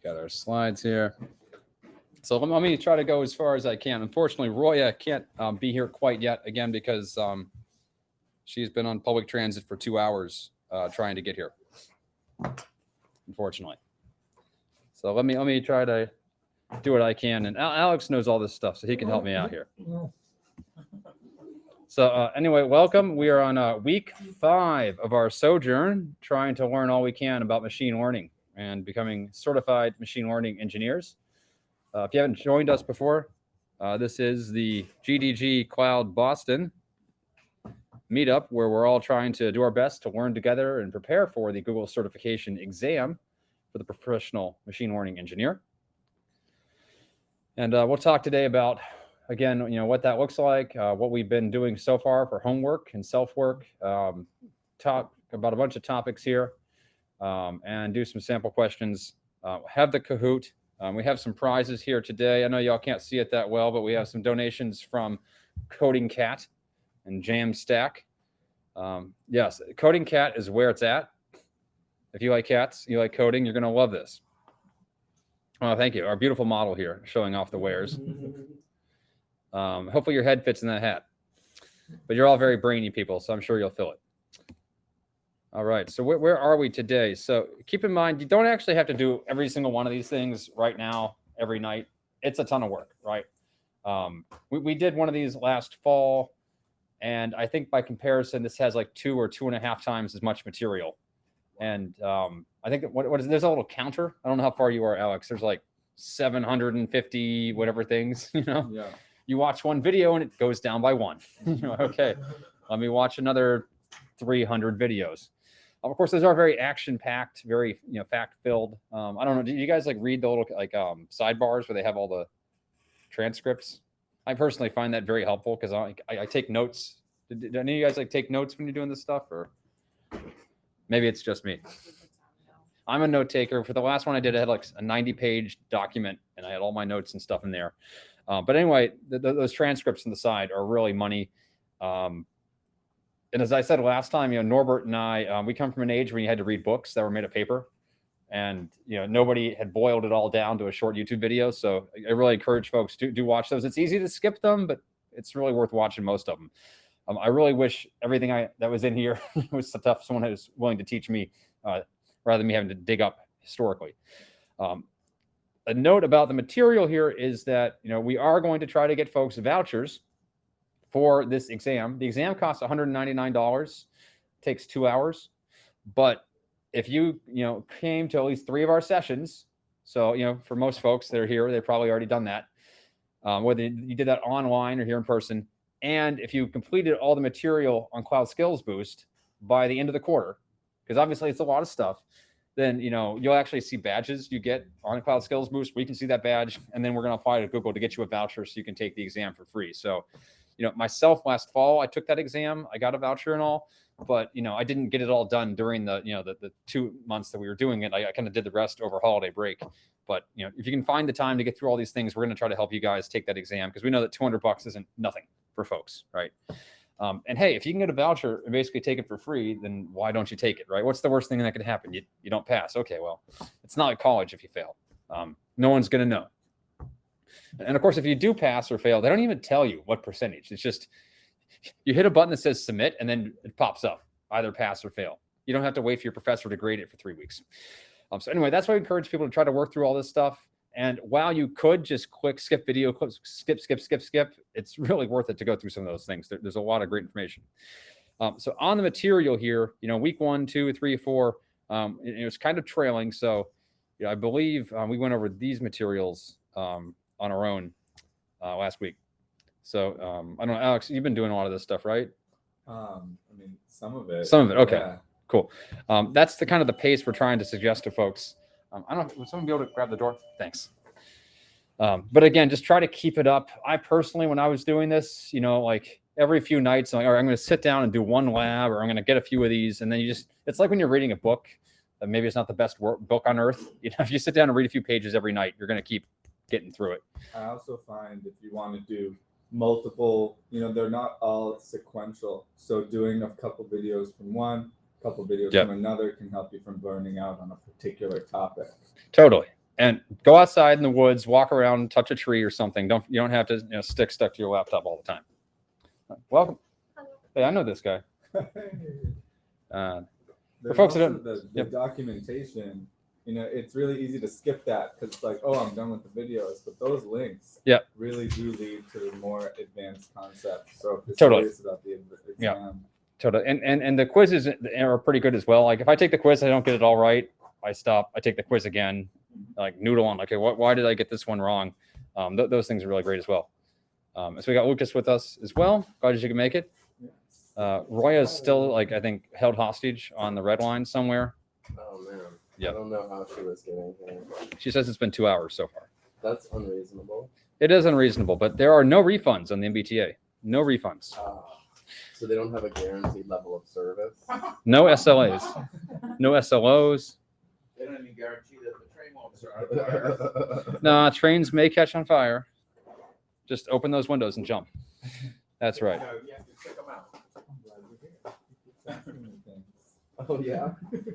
got our slides here. So let me try to go as far as I can. Unfortunately, Roya can't be here quite yet, again, because she's been on public transit for 2 hours trying to get here, unfortunately. So let me try to do what I can. And Alex knows all this stuff, so he can help me out here. So anyway, welcome. We are on week 5 of our sojourn, trying to learn all we can about machine learning and becoming certified machine learning engineers. If you haven't joined us before, this is the GDG Cloud Boston meetup, where we're all trying to do our best to learn together and prepare for the Google certification exam for the professional machine learning engineer. And we'll talk today about, again, what that looks like, what we've been doing so far for homework and self-work, talk about a bunch of topics here, and do some sample questions. Have the Kahoot. We have some prizes here today. I know y'all can't see it that well, but we have some donations from Coding Cat and Jamstack. Yes, Coding Cat is where it's at. If you like cats, you like coding, you're going to love this. Oh, thank you. Our beautiful model here showing off the wares. Hopefully your head fits in that hat. But you're all very brainy people, so I'm sure you'll feel it. All right, so where are we today? So keep in mind, you don't actually have to do every single one of these things right now, every night. It's a ton of work, right? We did one of these last fall, and I think by comparison, this has like 2 or 2.5 times as much material. And I think what is there's a little counter. I don't know how far you are, Alex. There's like 750 whatever things, Yeah. You watch one video and it goes down by 1. Okay, let me watch another 300 videos. Of course, those are very action-packed, very fact-filled. I don't know. Do you guys like read the little sidebars where they have all the transcripts? I personally find that very helpful because I take notes. Did any of you guys like take notes when you're doing this stuff, or maybe it's just me? I'm a note taker. For the last one I did, I had like a 90-page document, and I had all my notes and stuff in there. But anyway, those transcripts on the side are really money. And as I said last time, Norbert and I, we come from an age when you had to read books that were made of paper, and nobody had boiled it all down to a short YouTube video. So I really encourage folks to do watch those. It's easy to skip them, but it's really worth watching most of them. I really wish everything that was in here was stuff someone who's willing to teach me, rather than me having to dig up historically. A note about the material here is that we are going to try to get folks vouchers for this exam. The exam costs $199, takes 2 hours. But if you came to at least 3 of our sessions, so for most folks that are here, they've probably already done that, whether you did that online or here in person, and if you completed all the material on Cloud Skills Boost by the end of the quarter, because obviously it's a lot of stuff, then you'll actually see badges you get on Cloud Skills Boost. We can see that badge, and then we're going to apply to Google to get you a voucher so you can take the exam for free. So myself last fall, I took that exam. I got a voucher and all, but I didn't get it all done during the 2 months that we were doing it. I kind of did the rest over holiday break. But if you can find the time to get through all these things, we're going to try to help you guys take that exam, because we know that $200 isn't nothing for folks, right? And hey, if you can get a voucher and basically take it for free, then why don't you take it, right? What's the worst thing that could happen? You don't pass. Okay, well, it's not like college if you fail. No one's going to know. And of course, if you do pass or fail, they don't even tell you what percentage. It's just you hit a button that says submit, and then it pops up, either pass or fail. You don't have to wait for your professor to grade it for 3 weeks. So anyway, that's why I encourage people to try to work through all this stuff. And while you could just click skip video, skip, it's really worth it to go through some of those things. There's a lot of great information. So on the material here, week 1, 2, 3, 4, it was kind of trailing. So I believe we went over these materials on our own last week. So I don't know, Alex, you've been doing a lot of this stuff, right? I mean, some of it. Okay, yeah. Cool. That's the kind of the pace we're trying to suggest to folks. I don't know, would someone be able to grab the door? Thanks. But again, just try to keep it up. I personally, when I was doing this, like every few nights, I'm like, all right, I'm going to sit down and do one lab, or I'm going to get a few of these. And then it's like when you're reading a book, maybe it's not the best book on earth. If you sit down and read a few pages every night, you're going to keep getting through it. I also find if you want to do multiple, they're not all sequential. So doing a couple videos from one, couple videos from another can help you from burning out on a particular topic. Totally. And go outside in the woods, walk around, touch a tree or something. You don't have to stick stuck to your laptop all the time. Welcome. Hey, I know this guy. There's folks that also don't- the documentation, it's really easy to skip that because it's like, oh, I'm done with the videos. But those links really do lead to more advanced concepts. So if you're serious about the exam. Totally. And the quizzes are pretty good as well. Like if I take the quiz, I don't get it all right, I stop, I take the quiz again, like noodle on, okay, why did I get this one wrong? Those things are really great as well. So we got Lucas with us as well. Glad you could make it. Roya is still, like, I think, held hostage on the red line somewhere. Oh, man. Yep. I don't know how she was getting here. She says it's been 2 hours so far. That's unreasonable. It is unreasonable, but there are no refunds on the MBTA. No refunds. So they don't have a guaranteed level of service? No SLAs. No SLOs. They don't even guarantee that the train won't start on fire. Nah, trains may catch on fire. Just open those windows and jump. That's right. You have to check them out. Oh, yeah?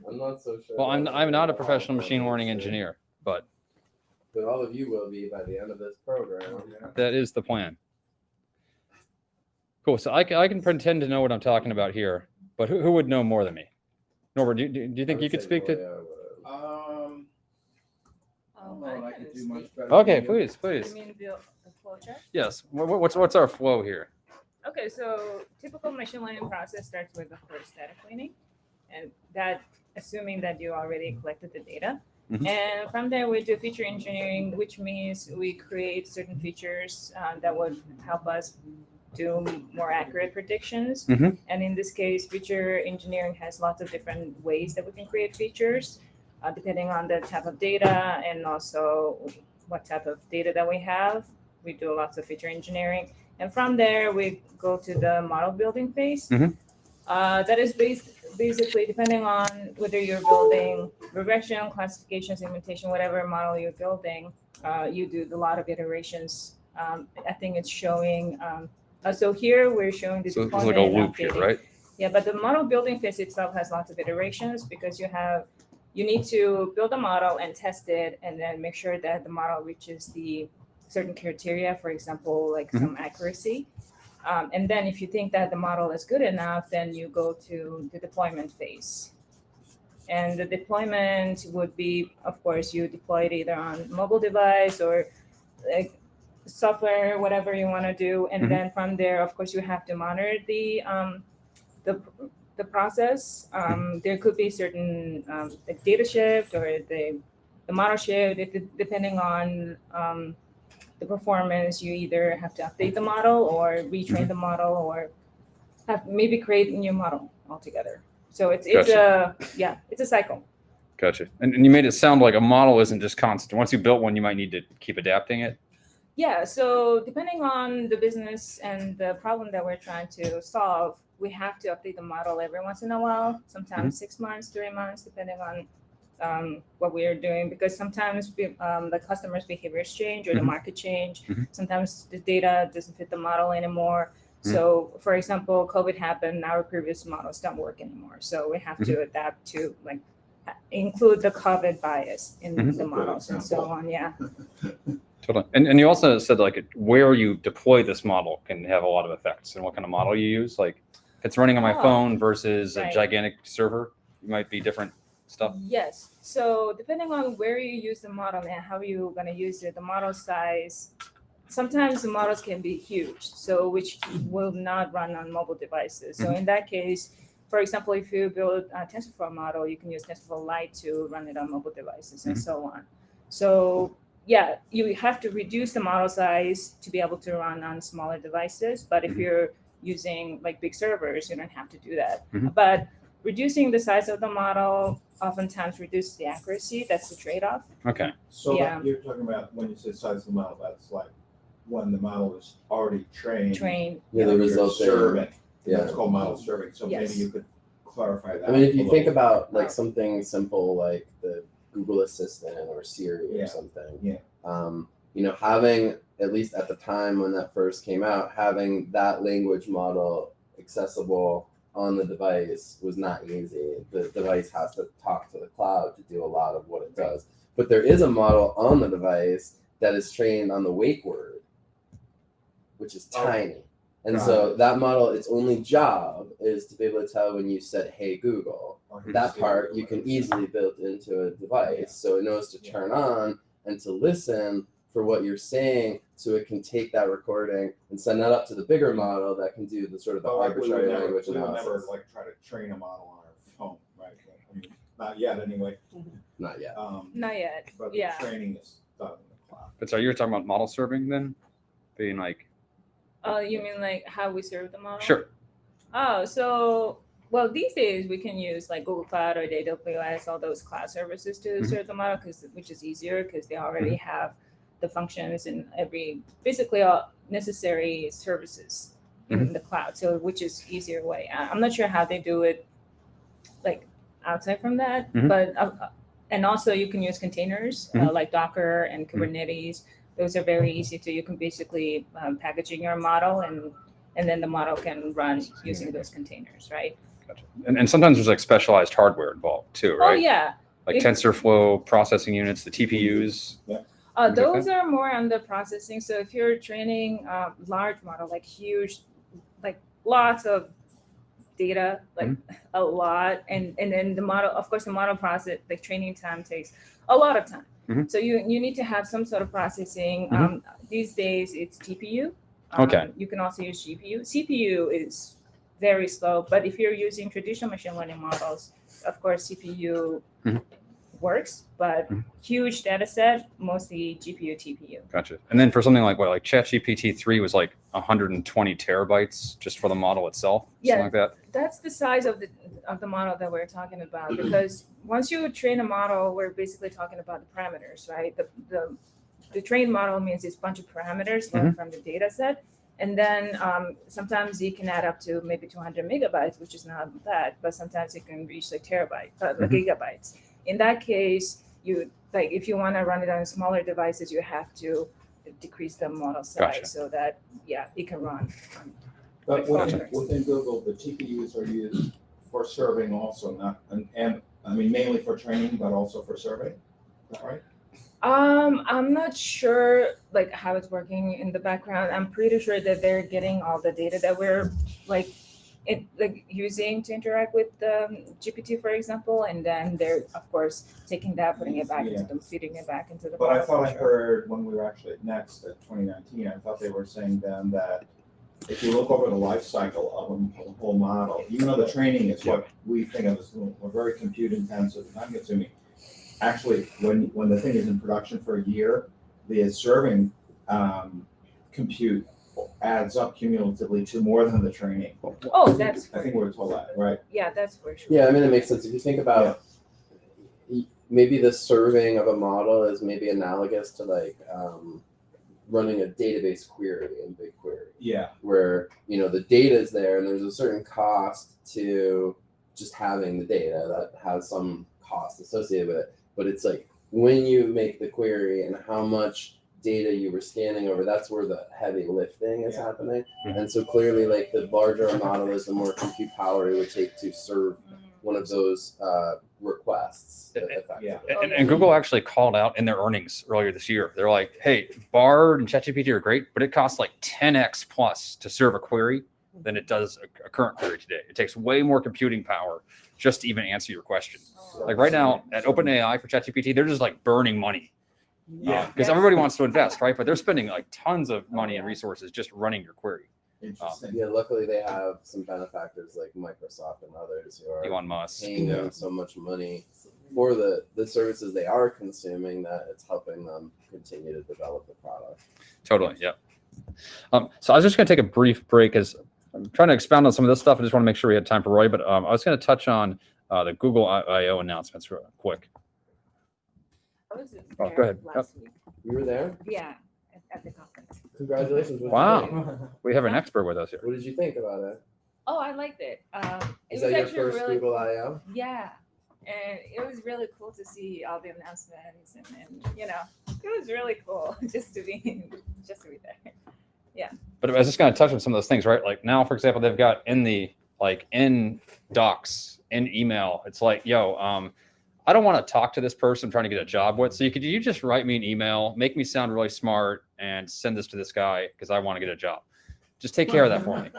I'm not so sure. Well, I'm not a professional machine learning engineer, but all of you will be by the end of this program. that is the plan. Cool. So I can pretend to know what I'm talking about here, but who would know more than me? Norbert, do you think you could speak to? I don't know. I could do much better. Okay, than you. please. You mean the flow chart? Yes. What's our flow here? Okay, so typical machine learning process starts with the first data cleaning, and that assuming that you already collected the data. Mhm. And from there, we do feature engineering, which means we create certain features that would help us do more accurate predictions. Mhm. And in this case, feature engineering has lots of different ways that we can create features, depending on the type of data and also what type of data that we have. We do lots of feature engineering. And from there, we go to the model building phase. Mhm. That is basically depending on whether you're building regression, classification, segmentation, whatever model you're building, you do a lot of iterations. I think it's showing. So here we're showing the So it's deployment like a and loop here, updating. right? Yeah, but the model building phase itself has lots of iterations because you need to build a model and test it and then make sure that the model reaches the certain criteria, for example, like some accuracy. And then if you think that the model is good enough, then you go to the deployment phase. And the deployment would be, of course, you deploy it either on mobile device or like software, whatever you want to do. And then from there, of course, you have to monitor the process. There could be certain like data shift or the model shift, depending on the performance. You either have to update the model or retrain the model or maybe create a new model altogether. So it's a cycle. Gotcha. And you made it sound like a model isn't just constant. Once you built one, you might need to keep adapting it. Yeah, so depending on the business and the problem that we're trying to solve, we have to update the model every once in a while, sometimes 6 months, 3 months, depending on what we are doing, because sometimes the customer's behaviors change or the market change. Sometimes the data doesn't fit the model anymore. So, for example, COVID happened, our previous models don't work anymore. So we have to adapt to like include the COVID bias in the models and so on. Yeah. Totally. And you also said like where you deploy this model can have a lot of effects and what kind of model you use. Like if it's running on my phone versus a gigantic server, it might be different stuff. Yes. So depending on where you use the model and how you're going to use it, the model size, sometimes the models can be huge, so which will not run on mobile devices. So in that case, for example, if you build a TensorFlow model, you can use TensorFlow Lite to run it on mobile devices and so on. So yeah, you have to reduce the model size to be able to run on smaller devices. But if you're using like big servers, you don't have to do that. But reducing the size of the model oftentimes reduces the accuracy. That's the trade-off. Okay. So Yeah. you're talking about when you say size of the model, that's like when the model is already trained. Yeah, the you're result there. serving. Yeah. That's called model serving. So Yes. maybe you could clarify that. I mean, if a you little think bit. about like something simple like the Google Assistant or Siri or something, having, at least at the time when that first came out, having that language model accessible on the device was not easy. The device has to talk to the cloud to do a lot of what it does. But there is a model on the device that is trained on the wake word, which is tiny. And so that model, its only job is to be able to tell when you said, "Hey Google." That part you can easily build into a device. So it knows to turn on and to listen for what you're saying, so it can take that recording and send that up to the bigger model that can do the sort of the arbitrary language analysis. We would never like try to train a model on our phone, right? I mean, not yet anyway. Not yet. Not yet. But the training is done in the cloud. But so you're talking about model serving then? Being like... You mean like how we serve the model? Sure. Oh, so, well, these days we can use like Google Cloud or AWS, all those cloud services to serve the model, which is easier because they already have the functions and basically all necessary services in the cloud. So, which is easier way. I'm not sure how they do it like outside from that, but, and also you can use containers like Docker and Kubernetes. Those are very easy to, you can basically package in your model and then the model can run using those containers, right? Gotcha. And sometimes there's like specialized hardware involved too, right? Oh yeah. Like TensorFlow processing units, the TPUs. Those are more on the processing. So if you're training large model, like huge, like lots of data, like a lot, and then the model, of course, the model process, the training time takes a lot of time. So you need to have some sort of processing. These days it's TPU. You can also use GPU. CPU is very slow, but if you're using traditional machine learning models, of course CPU works, but huge data set, mostly GPU, TPU. Gotcha. And then for something like what, like ChatGPT 3 was like 120 terabytes just for the model itself, something like that. That's the size of the model that we're talking about, because once you train a model, we're basically talking about the parameters, right? The trained model means it's a bunch of parameters learned from the data set. And then sometimes it can add up to maybe 200 megabytes, which is not bad, but sometimes it can reach like terabytes, gigabytes. In that case, you like if you want to run it on smaller devices, you have to decrease the model size so that it can run. But within Google, the TPUs are used for serving also, not and I mean mainly for training, but also for serving. Is that right? I'm not sure like how it's working in the background. I'm pretty sure that they're getting all the data that we're like using to interact with the GPT, for example, and then they're of course taking that, putting it back into them, feeding it back into the. But I thought I heard when we were actually at Next at 2019, I thought they were saying then that if you look over the life cycle of a whole model, even though the training is what we think of as very compute intensive and time consuming, actually when the thing is in production for a year, the serving compute adds up cumulatively to more than the training. Oh, that's. I think we were told that, right? Yeah, that's for sure. Yeah, I mean it makes sense if you think about maybe the serving of a model is maybe analogous to like running a database query in BigQuery. Yeah. Where the data is there and there's a certain cost to just having the data that has some cost associated with it. But it's like when you make the query and how much data you were scanning over, that's where the heavy lifting is happening. And so clearly like the larger a model is, the more compute power it would take to serve one of those requests effectively. And Google actually called out in their earnings earlier this year. They're like, hey, Bard and ChatGPT are great, but it costs like 10x plus to serve a query than it does a current query today. It takes way more computing power just to even answer your question. Like right now at OpenAI for ChatGPT, they're just like burning money. Because everybody wants to invest, right? But they're spending like tons of money and resources just running your query. Luckily they have some benefactors like Microsoft and others who are Elon Musk paying them so much money for the services they are consuming that it's helping them continue to develop the product. Totally, yeah. So I was just going to take a brief break as I'm trying to expound on some of this stuff. I just want to make sure we had time for Roy, but I was going to touch on the Google I/O announcements real quick. Go ahead. Last week. You were there? Yeah, at the conference. Congratulations. Wow. We have an expert with us here. What did you think about it? Oh, I liked it. Is that your first really Google I/O? Yeah, and it was really cool to see all the announcements, and it was really cool just to be there. Yeah. But I was just going to touch on some of those things, right? Like now, for example, they've got in Docs, in email, it's like, I don't want to talk to this person I'm trying to get a job with. So you just write me an email, make me sound really smart, and send this to this guy because I want to get a job. Just take care of that for me.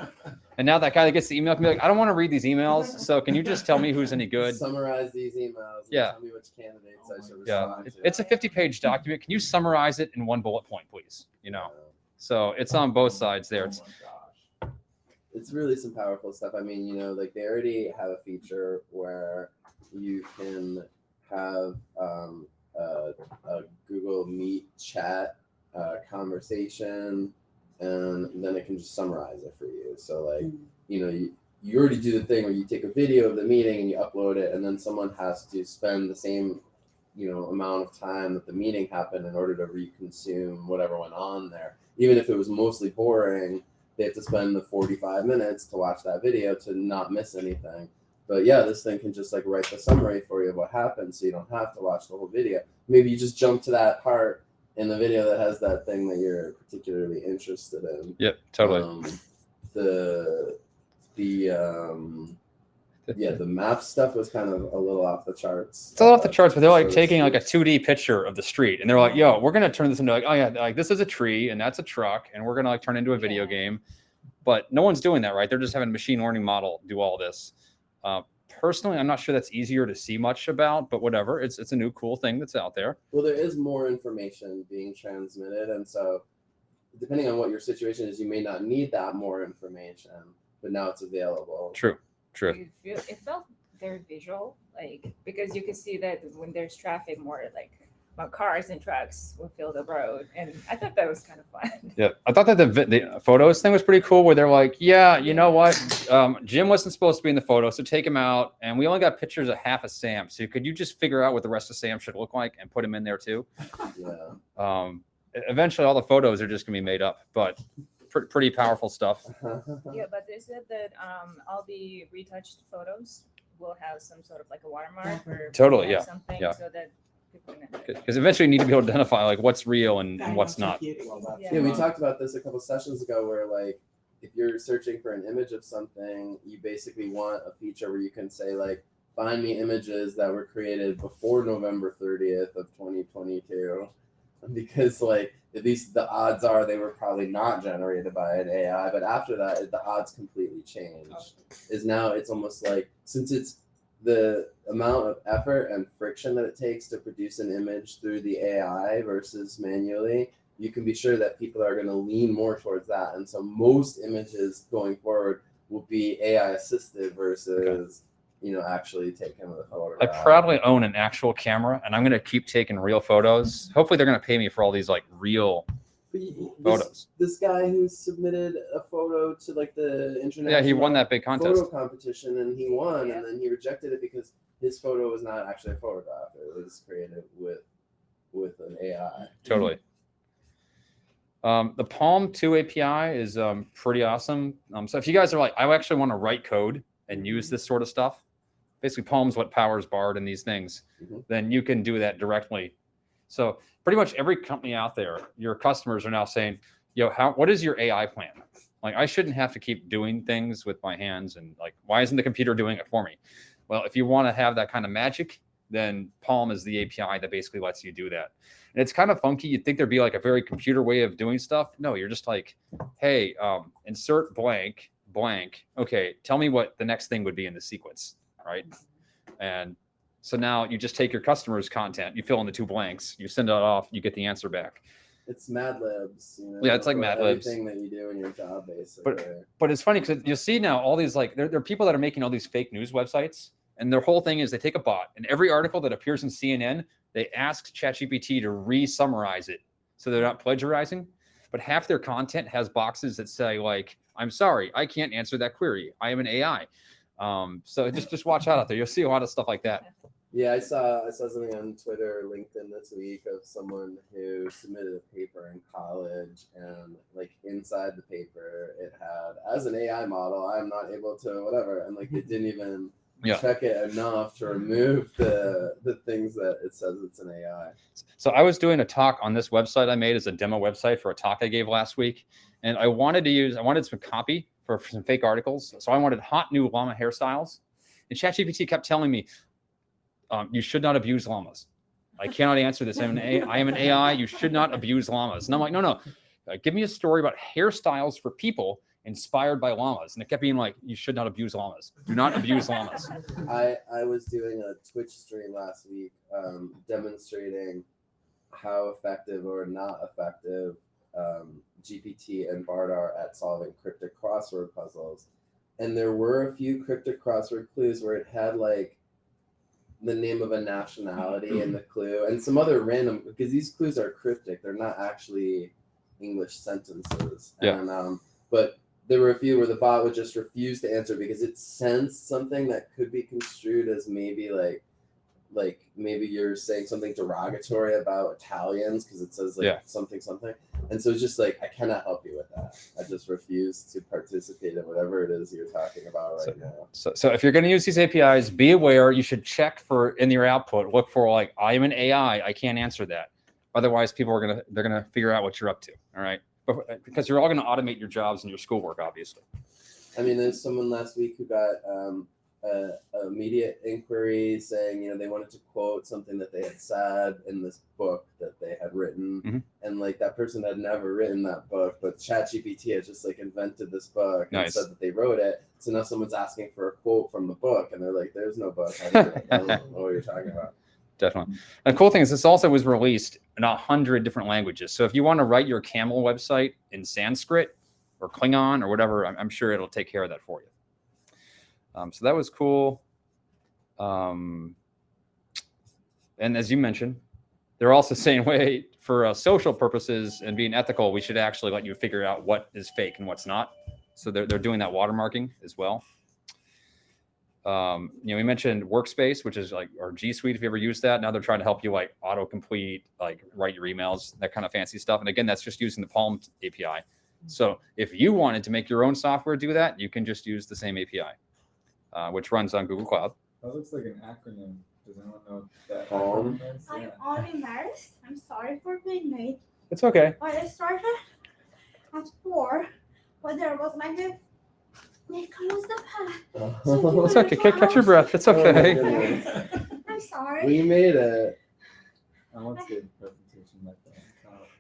And now that guy that gets the email can be like, I don't want to read these emails. So can you just tell me who's any good? Summarize these emails. And Yeah. Tell me which candidates I should respond to. It's a 50-page document. Can you summarize it in one bullet point, please? You know. So it's on both sides there. It's really some powerful stuff. I mean, you know, like they already have a feature where you can have a Google Meet chat conversation, and then it can just summarize it for you. So like, you know, you already do the thing where you take a video of the meeting and you upload it, and then someone has to spend the same, you know, amount of time that the meeting happened in order to reconsume whatever went on there. Even if it was mostly boring, they have to spend the 45 minutes to watch that video to not miss anything. But yeah, this thing can just like write the summary for you of what happened, so you don't have to watch the whole video. Maybe you just jump to that part in the video that has that thing that you're particularly interested in. Yep, totally. The map stuff was kind of a little off the charts. It's a little off the charts, but they're like taking like a 2D picture of the street, and they're like, "Yo, we're gonna turn this into like, oh yeah, like this is a tree and that's a truck, and we're gonna like turn it into a video game." But no one's doing that, right? They're just having a machine learning model do all this. Personally, I'm not sure that's easier to see much about, but whatever. It's a new cool thing that's out there. Well, there is more information being transmitted, and so depending on what your situation is, you may not need that more information, but now it's available. True. It felt very visual, like because you could see that when there's traffic, more like cars and trucks will fill the road, and I thought that was kind of fun. Yeah, I thought that the photos thing was pretty cool, where they're like, yeah, you know what, Jim wasn't supposed to be in the photo, so take him out, and we only got pictures of half of Sam. So could you just figure out what the rest of Sam should look like and put him in there too? Yeah. Eventually, all the photos are just gonna be made up, but pretty powerful stuff. Yeah, but they said that all the retouched photos will have some sort of like a watermark or Totally, yeah, something, yeah. so that because eventually you need to be able to identify like what's real and what's not. Yeah, we talked about this a couple sessions ago, where like if you're searching for an image of something, you basically want a feature where you can say like, find me images that were created before November 30th of 2022, because like at least the odds are they were probably not generated by an AI, but after that the odds completely changed. Is now it's almost like, since it's the amount of effort and friction that it takes to produce an image through the AI versus manually, you can be sure that people are going to lean more towards that. And so most images going forward will be AI assisted versus, you know, actually taking the photo. I proudly own an actual camera, and I'm going to keep taking real photos. Hopefully they're going to pay me for all these like real photos. This guy who submitted a photo to like the international, yeah, he won that big contest photo competition, and he won, and then he rejected it because his photo was not actually a photograph. It was created with an AI. Totally. The Palm 2 API is pretty awesome. So if you guys are like, I actually want to write code and use this sort of stuff, basically Palm's what powers Bard and these things, then you can do that directly. So pretty much every company out there, your customers are now saying, yo, what is your AI plan? Like, I shouldn't have to keep doing things with my hands, and like, why isn't the computer doing it for me? Well, if you want to have that kind of magic, then Palm is the API that basically lets you do that. And it's kind of funky. You'd think there'd be like a very computer way of doing stuff. No, you're just like, hey, insert blank. Okay, tell me what the next thing would be in the sequence, right? And so now you just take your customer's content, you fill in the two blanks, you send it off, you get the answer back. It's Mad Libs, you know. Yeah, it's like Mad Libs. Everything that you do in your job, basically. But it's funny because you'll see now all these like there are people that are making all these fake news websites, and their whole thing is they take a bot, and every article that appears in CNN, they ask ChatGPT to re-summarize it so they're not plagiarizing. But half their content has boxes that say like, I'm sorry, I can't answer that query. I am an AI. So just watch out there. You'll see a lot of stuff like that. Yeah, I saw something on Twitter, LinkedIn this week of someone who submitted a paper in college, and like inside the paper it had, as an AI model, I'm not able to whatever, and like it didn't even check it enough to remove the things that it says it's an AI. So I was doing a talk on this website I made as a demo website for a talk I gave last week, and I wanted some copy for some fake articles. So I wanted hot new llama hairstyles, and ChatGPT kept telling me, you should not abuse llamas. I cannot answer this. I am an AI. You should not abuse llamas. And I'm like, no. Give me a story about hairstyles for people inspired by llamas. And it kept being like, you should not abuse llamas. Do not abuse llamas. I was doing a Twitch stream last week demonstrating how effective or not effective GPT and BART are at solving cryptic crossword puzzles. And there were a few cryptic crossword clues where it had like the name of a nationality in the clue and some other random, because these clues are cryptic. They're not actually English sentences. Yeah. And, but there were a few where the bot would just refuse to answer because it sensed something that could be construed as maybe like maybe you're saying something derogatory about Italians because it says like something. And so it's just like, I cannot help you with that. I just refuse to participate in whatever it is you're talking about right now. So if you're going to use these APIs, be aware you should check for in your output, look for like, I am an AI, I can't answer that. Otherwise people are they're going to figure out what you're up to. All right. Because you're all going to automate your jobs and your schoolwork, obviously. I mean, there's someone last week who got a media inquiry saying, they wanted to quote something that they had said in this book that they had written. And like that person had never written that book, but ChatGPT had just like invented this book and said that they wrote it. So now someone's asking for a quote from the book and they're like, there's no book. I don't know what you're talking about. Definitely. And the cool thing is this also was released in 100 different languages. So if you want to write your camel website in Sanskrit or Klingon or whatever, I'm sure it'll take care of that for you. So that was cool. And as you mentioned, they're also saying, wait, for social purposes and being ethical, we should actually let you figure out what is fake and what's not. So they're doing that watermarking as well. We mentioned Workspace, which is like our G Suite, if you ever use that. Now they're trying to help you like autocomplete, like write your emails, that kind of fancy stuff. And again, that's just using the Palm API. So if you wanted to make your own software do that, you can just use the same API, which runs on Google Cloud. That looks like an acronym. Does anyone know what that Palm? acronym is? I'm all embarrassed. I'm sorry for being late. It's okay. But I started at 4, but there was like a close the path. So It's okay. Catch your breath. It's okay. I'm sorry. We made it. I want to get a presentation like that.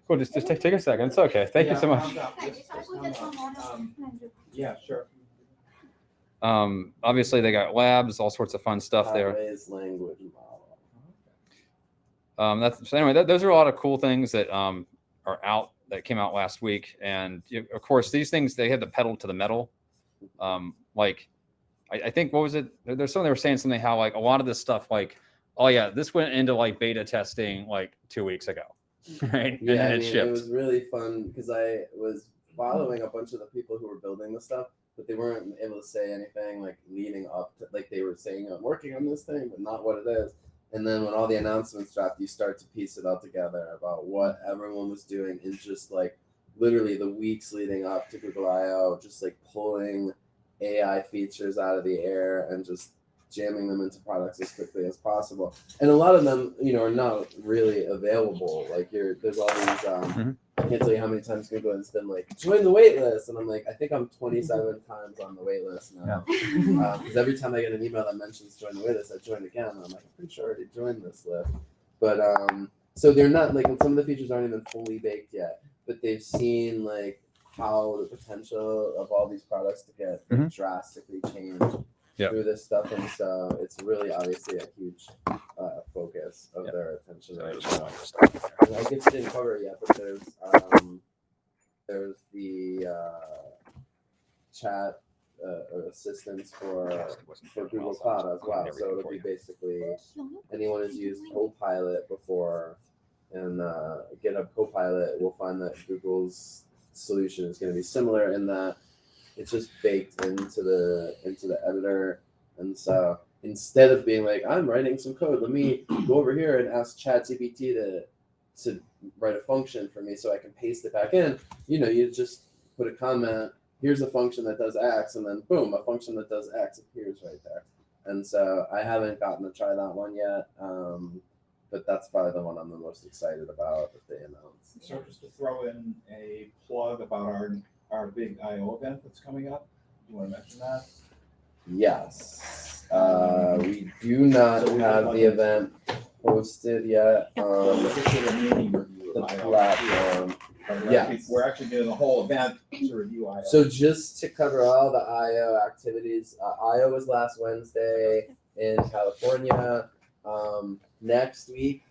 Cool. Just take a second. It's okay. Thank you so much. Yeah, sure. Obviously, they got labs, all sorts of fun stuff there. Language model. So anyway, those are a lot of cool things that are out that came out last week. And of course, these things, they had the pedal to the metal. Like, I think, what was it? There's something they were saying something how like a lot of this stuff, like, oh yeah, this went into like beta testing like 2 weeks ago, right? Yeah, and then it shipped. It was really fun because I was following a bunch of the people who were building the stuff, but they weren't able to say anything like leading up to, like they were saying, I'm working on this thing, but not what it is. And then when all the announcements dropped, you start to piece it all together about what everyone was doing in just like literally the weeks leading up to Google I/O, just like pulling AI features out of the air and just jamming them into products as quickly as possible. And a lot of them, are not really available. Like there's all these, I can't tell you how many times Google has been like, join the wait list. And I'm like, I think I'm 27 times on the wait list now. Because every time I get an email that mentions join the wait list, I join again. And I'm like, I'm pretty sure I already joined this list. But so they're not like, and some of the features aren't even fully baked yet, but they've seen like how the potential of all these products to get drastically changed through this stuff. And so it's really obviously a huge focus of their attention right now. And I guess didn't cover it yet, but there's the chat assistants for Google Cloud as well. So it'll be basically anyone who's used Copilot before and GitHub Copilot will find that Google's solution is going to be similar in that it's just baked into the editor. And so instead of being like, I'm writing some code, let me go over here and ask ChatGPT to write a function for me so I can paste it back in, you just put a comment, here's a function that does X, and then boom, a function that does X appears right there. And so I haven't gotten to try that one yet, but that's probably the one I'm the most excited about that they announced. So just to throw in a plug about our big I/O event that's coming up, do you want to mention that? Yes. We do not have the event posted yet on the platform. Yes. We're actually doing the whole event to review IO. So just to cover all the IO activities, IO was last Wednesday in California. Next week,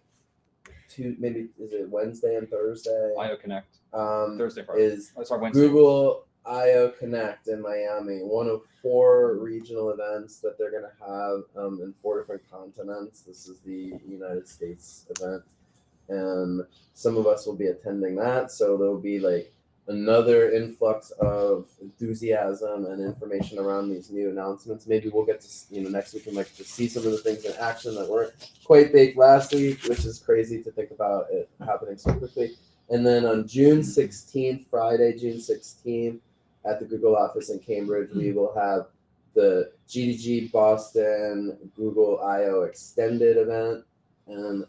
maybe is it Wednesday and Thursday? IO Connect. Thursday, Friday. Is Wednesday. Google IO Connect in Miami, one of 4 regional events that they're going to have in 4 different continents. This is the United States event, and some of us will be attending that. So there'll be like another influx of enthusiasm and information around these new announcements. Maybe we'll get to, next week we might get to see some of the things in action that weren't quite baked last week, which is crazy to think about it happening so quickly. And then on June 16th, Friday, June 16th, at the Google office in Cambridge, we will have the GDG Boston Google I/O Extended event. And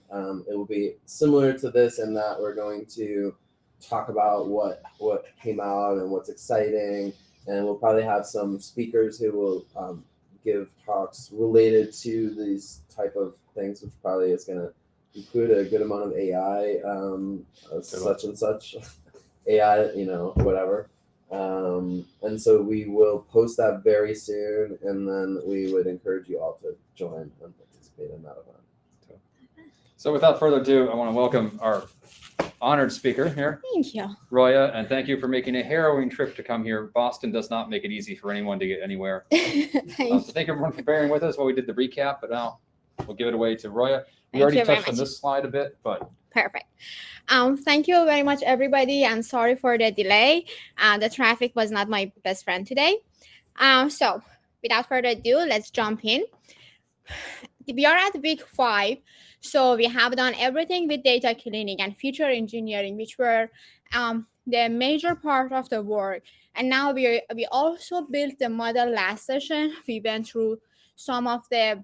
it will be similar to this in that we're going to talk about what came out and what's exciting. And we'll probably have some speakers who will give talks related to these type of things, which probably is going to include a good amount of AI, such and such, AI, whatever. And so we will post that very soon, and then we would encourage you all to join and participate in that event. So without further ado, I want to welcome our honored speaker here. Thank you. Roya, and thank you for making a harrowing trip to come here. Boston does not make it easy for anyone to get anywhere. So thank everyone for bearing with us while we did the recap, but now we'll give it away to Roya. We already touched on this slide a bit, but. Perfect. Thank you very much, everybody, and sorry for the delay. The traffic was not my best friend today. So without further ado, let's jump in. We are at week 5. So we have done everything with data cleaning and feature engineering, which were the major part of the work. And now we also built the model last session. We went through some of the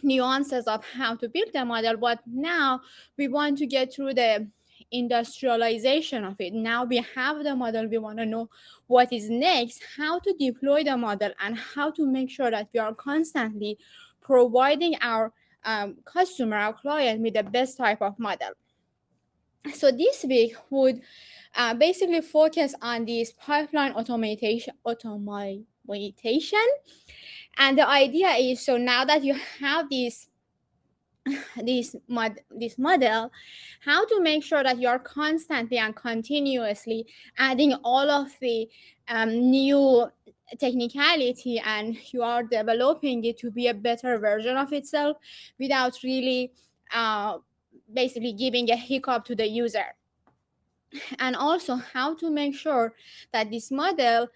nuances of how to build the model, but now we want to get through the industrialization of it. Now we have the model, we want to know what is next, how to deploy the model, and how to make sure that we are constantly providing our customer, our client, with the best type of model. So this week would basically focus on this pipeline automation. And the idea is, so now that you have this model, how to make sure that you're constantly and continuously adding all of the new technicality, and you are developing it to be a better version of itself without really basically giving a hiccup to the user. And also how to make sure that this model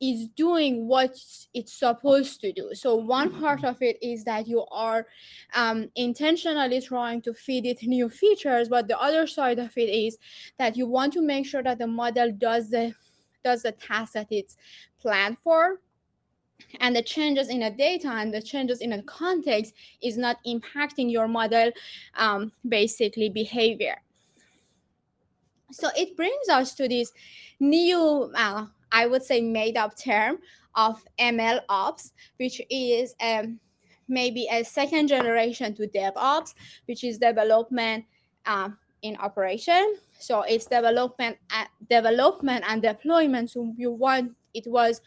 is doing what it's supposed to do. So one part of it is that you are intentionally trying to feed it new features, but the other side of it is that you want to make sure that the model does the task that it's planned for, and the changes in the data and the changes in the context is not impacting your model basically behavior. So it brings us to this new I would say made up term of ML ops, which is maybe a second generation to DevOps, which is development in operation. So it's development and deployment. So it was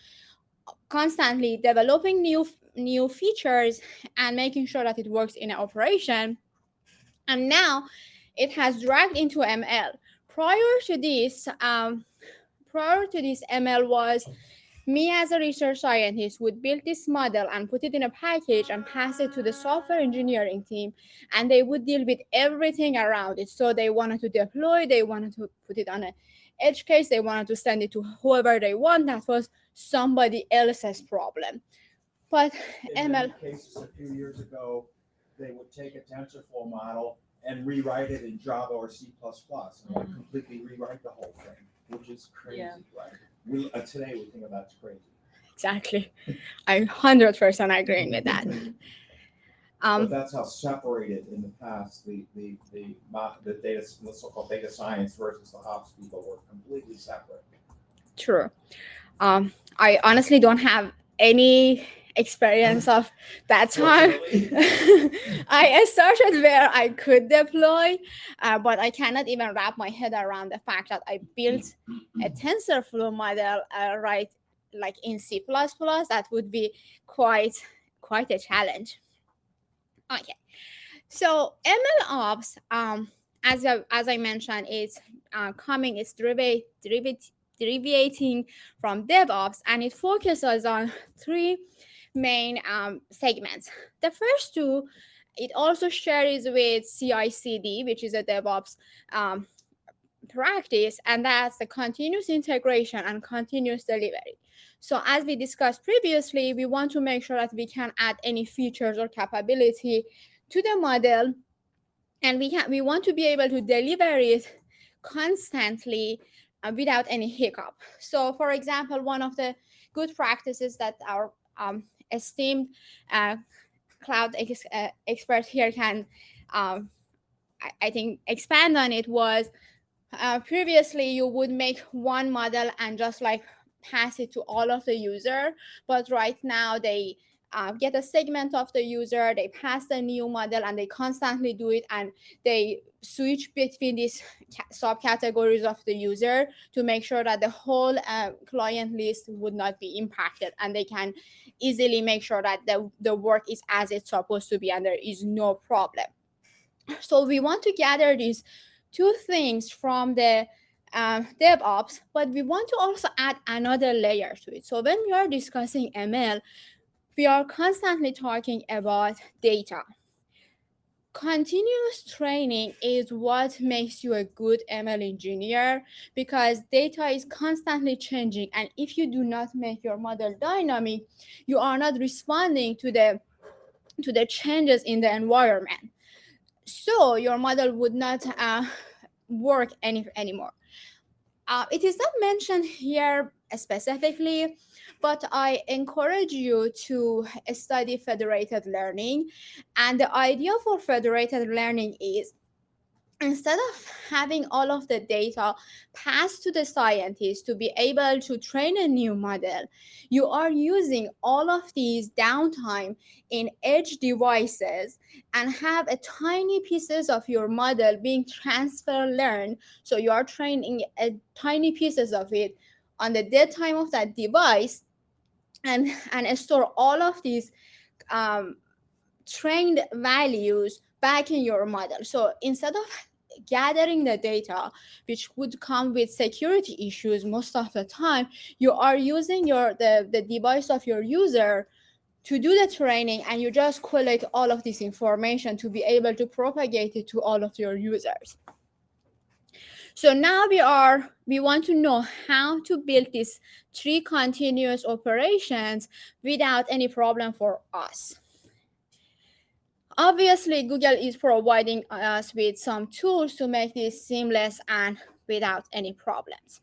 constantly developing new features and making sure that it works in operation. And now it has dragged into ML. Prior to this, ML was me as a research scientist would build this model and put it in a package and pass it to the software engineering team, and they would deal with everything around it. So they wanted to deploy, they wanted to put it on an edge case, they wanted to send it to whoever they want. That was somebody else's problem. But in ML cases a few years ago, they would take a TensorFlow model and rewrite it in Java or C++ and completely rewrite the whole thing, which is crazy, right? Today we think that's crazy. Exactly. I 100% agree with that. But that's how separated in the past the data, the so-called data science versus the ops people were completely separate. True. I honestly don't have any experience of that time. I started where I could deploy, but I cannot even wrap my head around the fact that I built a TensorFlow model right like in C++. That would be quite a challenge. Okay, so ML ops, as I mentioned, it's deviating from DevOps, and it focuses on three main segments. The first two, it also shares with CI/CD, which is a DevOps practice, and that's the continuous integration and continuous delivery. So as we discussed previously, we want to make sure that we can add any features or capability to the model, and we want to be able to deliver it constantly without any hiccup. So for example, one of the good practices that our esteemed cloud expert here can I think expand on it was previously you would make one model and just like pass it to all of the user, but right now they get a segment of the user, they pass the new model, and they constantly do it, and they switch between these subcategories of the user to make sure that the whole client list would not be impacted, and they can easily make sure that the work is as it's supposed to be and there is no problem. So we want to gather these two things from the DevOps, but we want to also add another layer to it. So when we are discussing ML, we are constantly talking about data. Continuous training is what makes you a good ML engineer, because data is constantly changing, and if you do not make your model dynamic, you are not responding to the changes in the environment. So your model would not work anymore. It is not mentioned here specifically, but I encourage you to study federated learning. And the idea for federated learning is, instead of having all of the data passed to the scientists to be able to train a new model, you are using all of these downtime in edge devices and have a tiny pieces of your model being transfer learned. So you are training a tiny pieces of it on the dead time of that device, and store all of these trained values back in your model. So instead of gathering the data, which would come with security issues most of the time, you are using the device of your user to do the training, and you just collect all of this information to be able to propagate it to all of your users. So now we want to know how to build these three continuous operations without any problem for us. Obviously, Google is providing us with some tools to make this seamless and without any problems.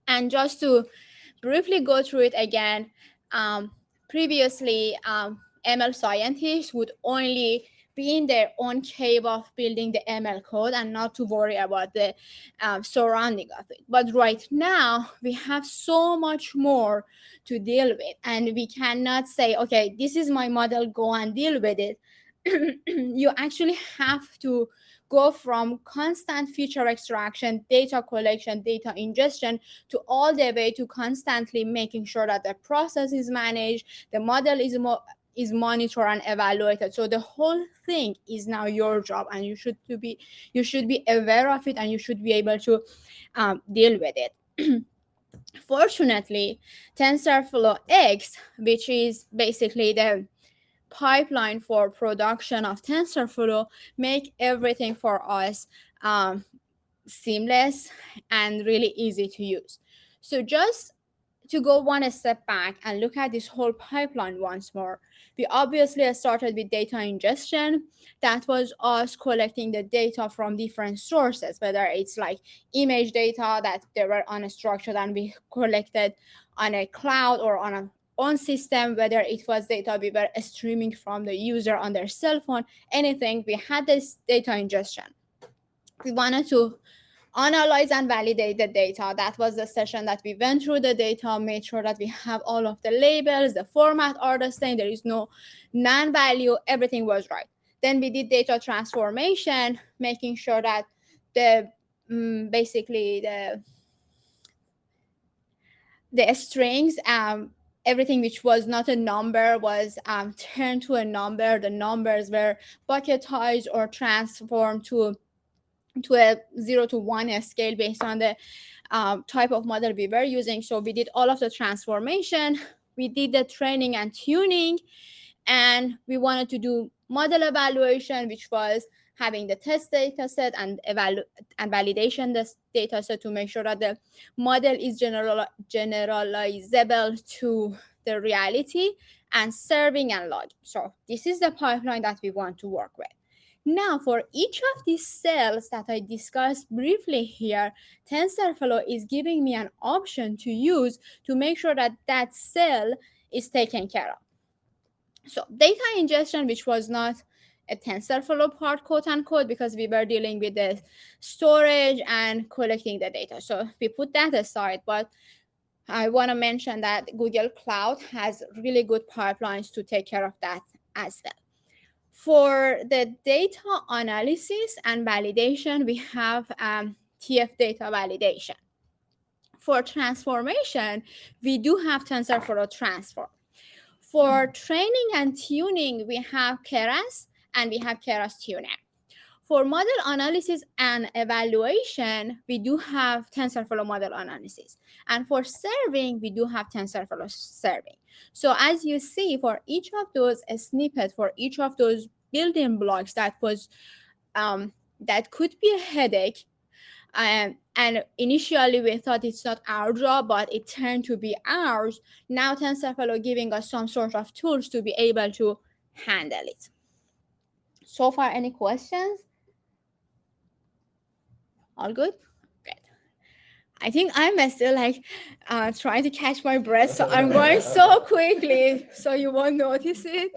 And just to briefly go through it again, previously, ML scientists would only be in their own cave of building the ML code and not to worry about the surrounding of it. But right now, we have so much more to deal with, and we cannot say, okay, this is my model, go and deal with it. You actually have to go from constant feature extraction, data collection, data ingestion, to all the way to constantly making sure that the process is managed, the model is monitored and evaluated. So the whole thing is now your job, and you should be aware of it, and you should be able to deal with it. Fortunately, TensorFlow X, which is basically the pipeline for production of TensorFlow, make everything for us seamless and really easy to use. So just to go one step back and look at this whole pipeline once more, we obviously started with data ingestion. That was us collecting the data from different sources, whether it's like image data that they were unstructured and we collected on a cloud or on a own system, whether it was data we were streaming from the user on their cell phone, anything, we had this data ingestion. We wanted to analyze and validate the data. That was the session that we went through the data, made sure that we have all of the labels, the format are the same, there is no non-value, everything was right. Then we did data transformation, making sure that the basically the strings, everything which was not a number was turned to a number. The numbers were bucketized or transformed to a 0 to 1 scale based on the type of model we were using. So we did all of the transformation, we did the training and tuning, and we wanted to do model evaluation, which was having the test data set and validation this data set to make sure that the model is generalizable to the reality, and serving and logging. So this is the pipeline that we want to work with. Now, for each of these cells that I discussed briefly here, TensorFlow is giving me an option to use to make sure that that cell is taken care of. So data ingestion, which was not a TensorFlow part, quote unquote, because we were dealing with the storage and collecting the data. So we put that aside, but I want to mention that Google Cloud has really good pipelines to take care of that as well. For the data analysis and validation, we have TF data validation. For transformation, we do have TensorFlow Transform. For training and tuning, we have Keras and we have Keras Tuner. For model analysis and evaluation, we do have TensorFlow model analysis. And for serving, we do have TensorFlow serving. So as you see, for each of those snippets, for each of those building blocks that was that could be a headache, and initially we thought it's not our job, but it turned to be ours. Now TensorFlow giving us some sort of tools to be able to handle it. So far, any questions? All good? Great. I think I'm still like trying to catch my breath, so I'm going so quickly so you won't notice it.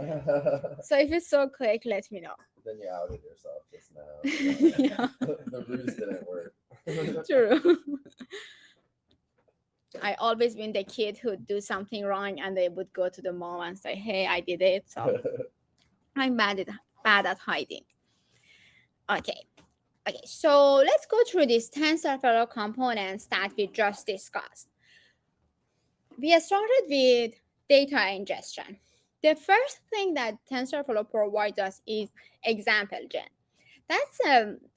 So if it's so quick, let me know. Then you outed yourself just now. Yeah. The ruse didn't work. True. I always been the kid who'd do something wrong and they would go to the mom and say, hey, I did it. So I'm bad at hiding. Okay, so let's go through these TensorFlow components that we just discussed. We started with data ingestion. The first thing that TensorFlow provides us is example gen.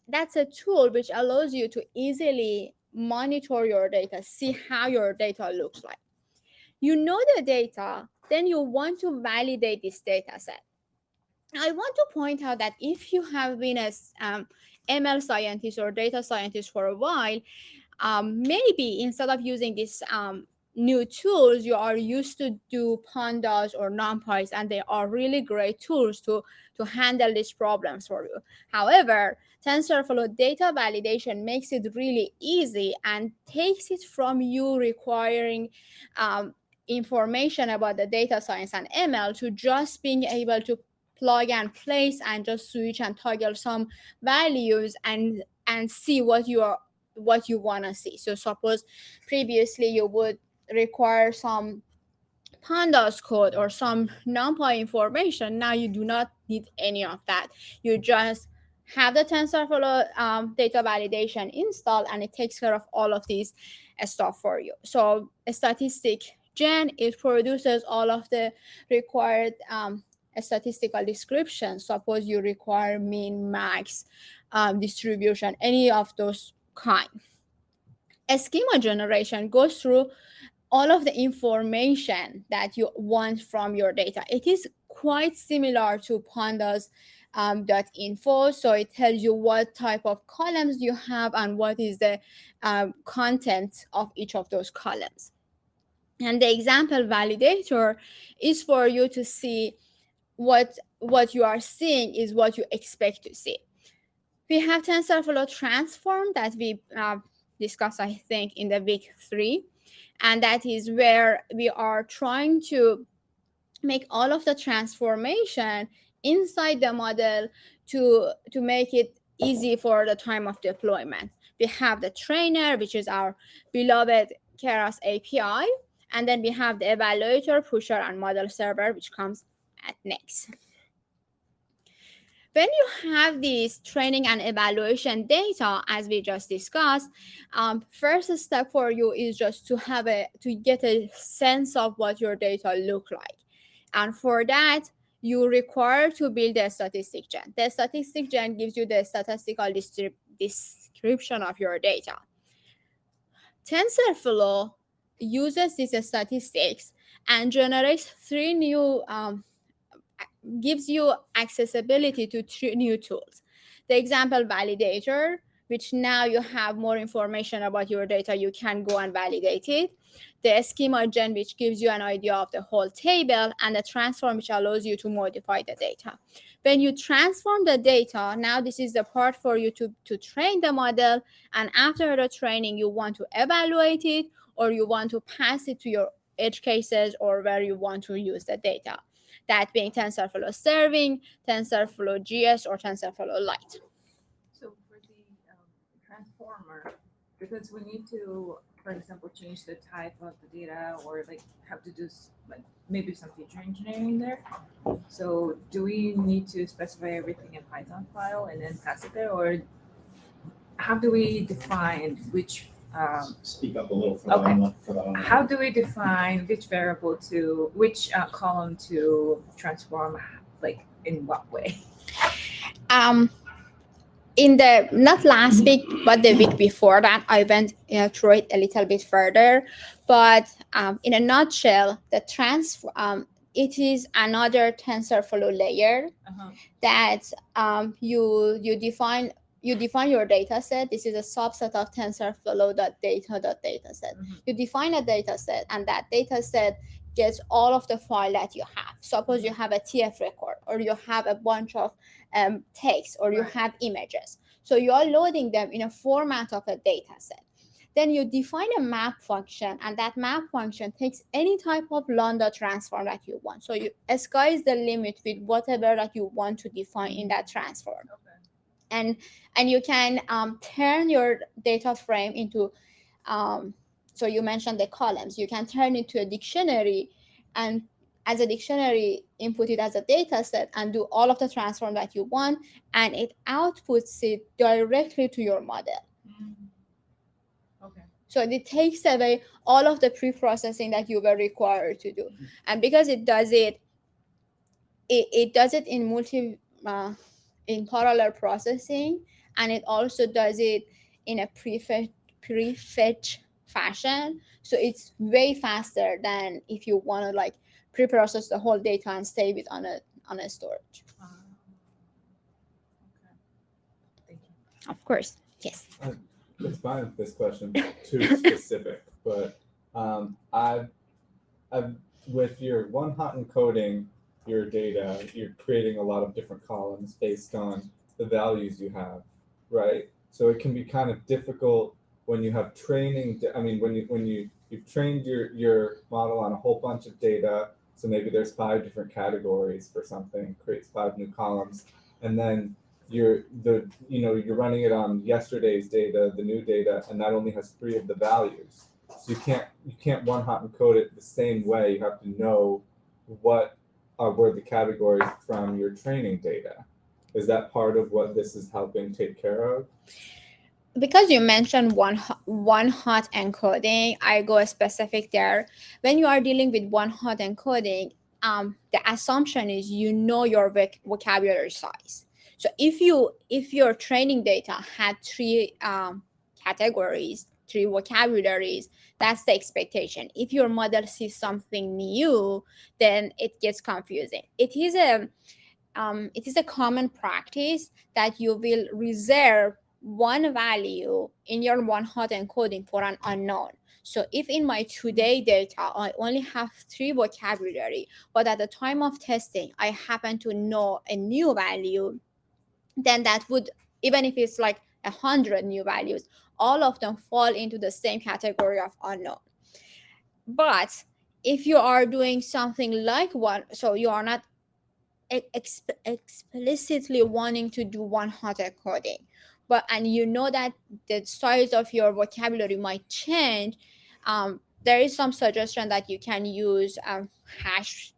That's a tool which allows you to easily monitor your data, see how your data looks like. You know the data, then you want to validate this data set. I want to point out that if you have been a ML scientist or data scientist for a while, maybe instead of using this new tools, you are used to do pandas or numpys, and they are really great tools to handle these problems for you. However, TensorFlow data validation makes it really easy and takes it from you requiring information about the data science and ML to just being able to plug and place and just switch and toggle some values and see what you want to see. So suppose previously you would require some pandas code or some numpy information. Now you do not need any of that. You just have the TensorFlow data validation installed, and it takes care of all of these stuff for you. So statistic gen, it produces all of the required statistical description. Suppose you require mean, max, distribution, any of those kind. A schema generation goes through all of the information that you want from your data. It is quite similar to pandas .info. So it tells you what type of columns you have and what is the content of each of those columns. And the example validator is for you to see what you are seeing is what you expect to see. We have TensorFlow Transform that we discussed, I think, in the week 3. And that is where we are trying to make all of the transformation inside the model to make it easy for the time of deployment. We have the trainer, which is our beloved Keras API. And then we have the evaluator, pusher, and model server, which comes at next. When you have these training and evaluation data, as we just discussed, first step for you is just to get a sense of what your data look like. And for that, you require to build a statistic gen. The statistic gen gives you the statistical description of your data. TensorFlow uses these statistics and generates three new gives you accessibility to 3 new tools. The example validator, which now you have more information about your data, you can go and validate it. The schema gen, which gives you an idea of the whole table, and the transform, which allows you to modify the data. When you transform the data, now this is the part for you to train the model, and after the training, you want to evaluate it, or you want to pass it to your edge cases, or where you want to use the data. That being TensorFlow Serving, TensorFlow GS, or TensorFlow Lite. So for the transformer, because we need to, for example, change the type of the data, or like have to do like maybe some feature engineering there. So do we need to specify everything in Python file and then pass it there, or how do we define which? Speak up a little for Okay. that. How do we define which variable to which column to transform? Like in what way? In the not last week, but the week before that, I went through it a little bit further. But in a nutshell, it is another TensorFlow layer that you define your data set. This is a subset of TensorFlow.data.dataset. You define a data set, and that data set gets all of the file that you have. Suppose you have a TF record, or you have a bunch of text, or you have images. So you are loading them in a format of a data set. Then you define a map function, and that map function takes any type of lambda transform that you want. So sky is the limit with whatever that you want to define in that transform. And you can turn your data frame into, so you mentioned the columns. You can turn it to a dictionary, and as a dictionary, input it as a data set and do all of the transform that you want, and it outputs it directly to your model. Okay. So it takes away all of the pre-processing that you were required to do. And because it does it does it in parallel processing, and it also does it in a prefetch fashion. So it's way faster than if you want to like pre-process the whole data and save it on a storage. Okay. Thank you. Of course, yes. It's fine if this question too specific, but I've with your one-hot encoding your data, you're creating a lot of different columns based on the values you have, right? So it can be kind of difficult when you have training. I mean, when you've trained your model on a whole bunch of data. So maybe there's 5 different categories for something, creates 5 new columns, and then you're running it on yesterday's data, the new data, and that only has 3 of the values. So you can't one-hot encode it the same way. You have to know what were the categories from your training data. Is that part of what this is helping take care of? Because you mentioned one hot encoding, I go specific there. When you are dealing with one hot encoding, the assumption is your vocabulary size. So if your training data had 3 categories, 3 vocabularies, that's the expectation. If your model sees something new, then it gets confusing. It is a common practice that you will reserve one value in your one hot encoding for an unknown. So if in my today data, I only have 3 vocabulary, but at the time of testing, I happen to know a new value, then that would, even if it's like 100 new values, all of them fall into the same category of unknown. But if you are doing something like one, so you are not explicitly wanting to do one hot encoding, and you know that the size of your vocabulary might change, there is some suggestion that you can use hash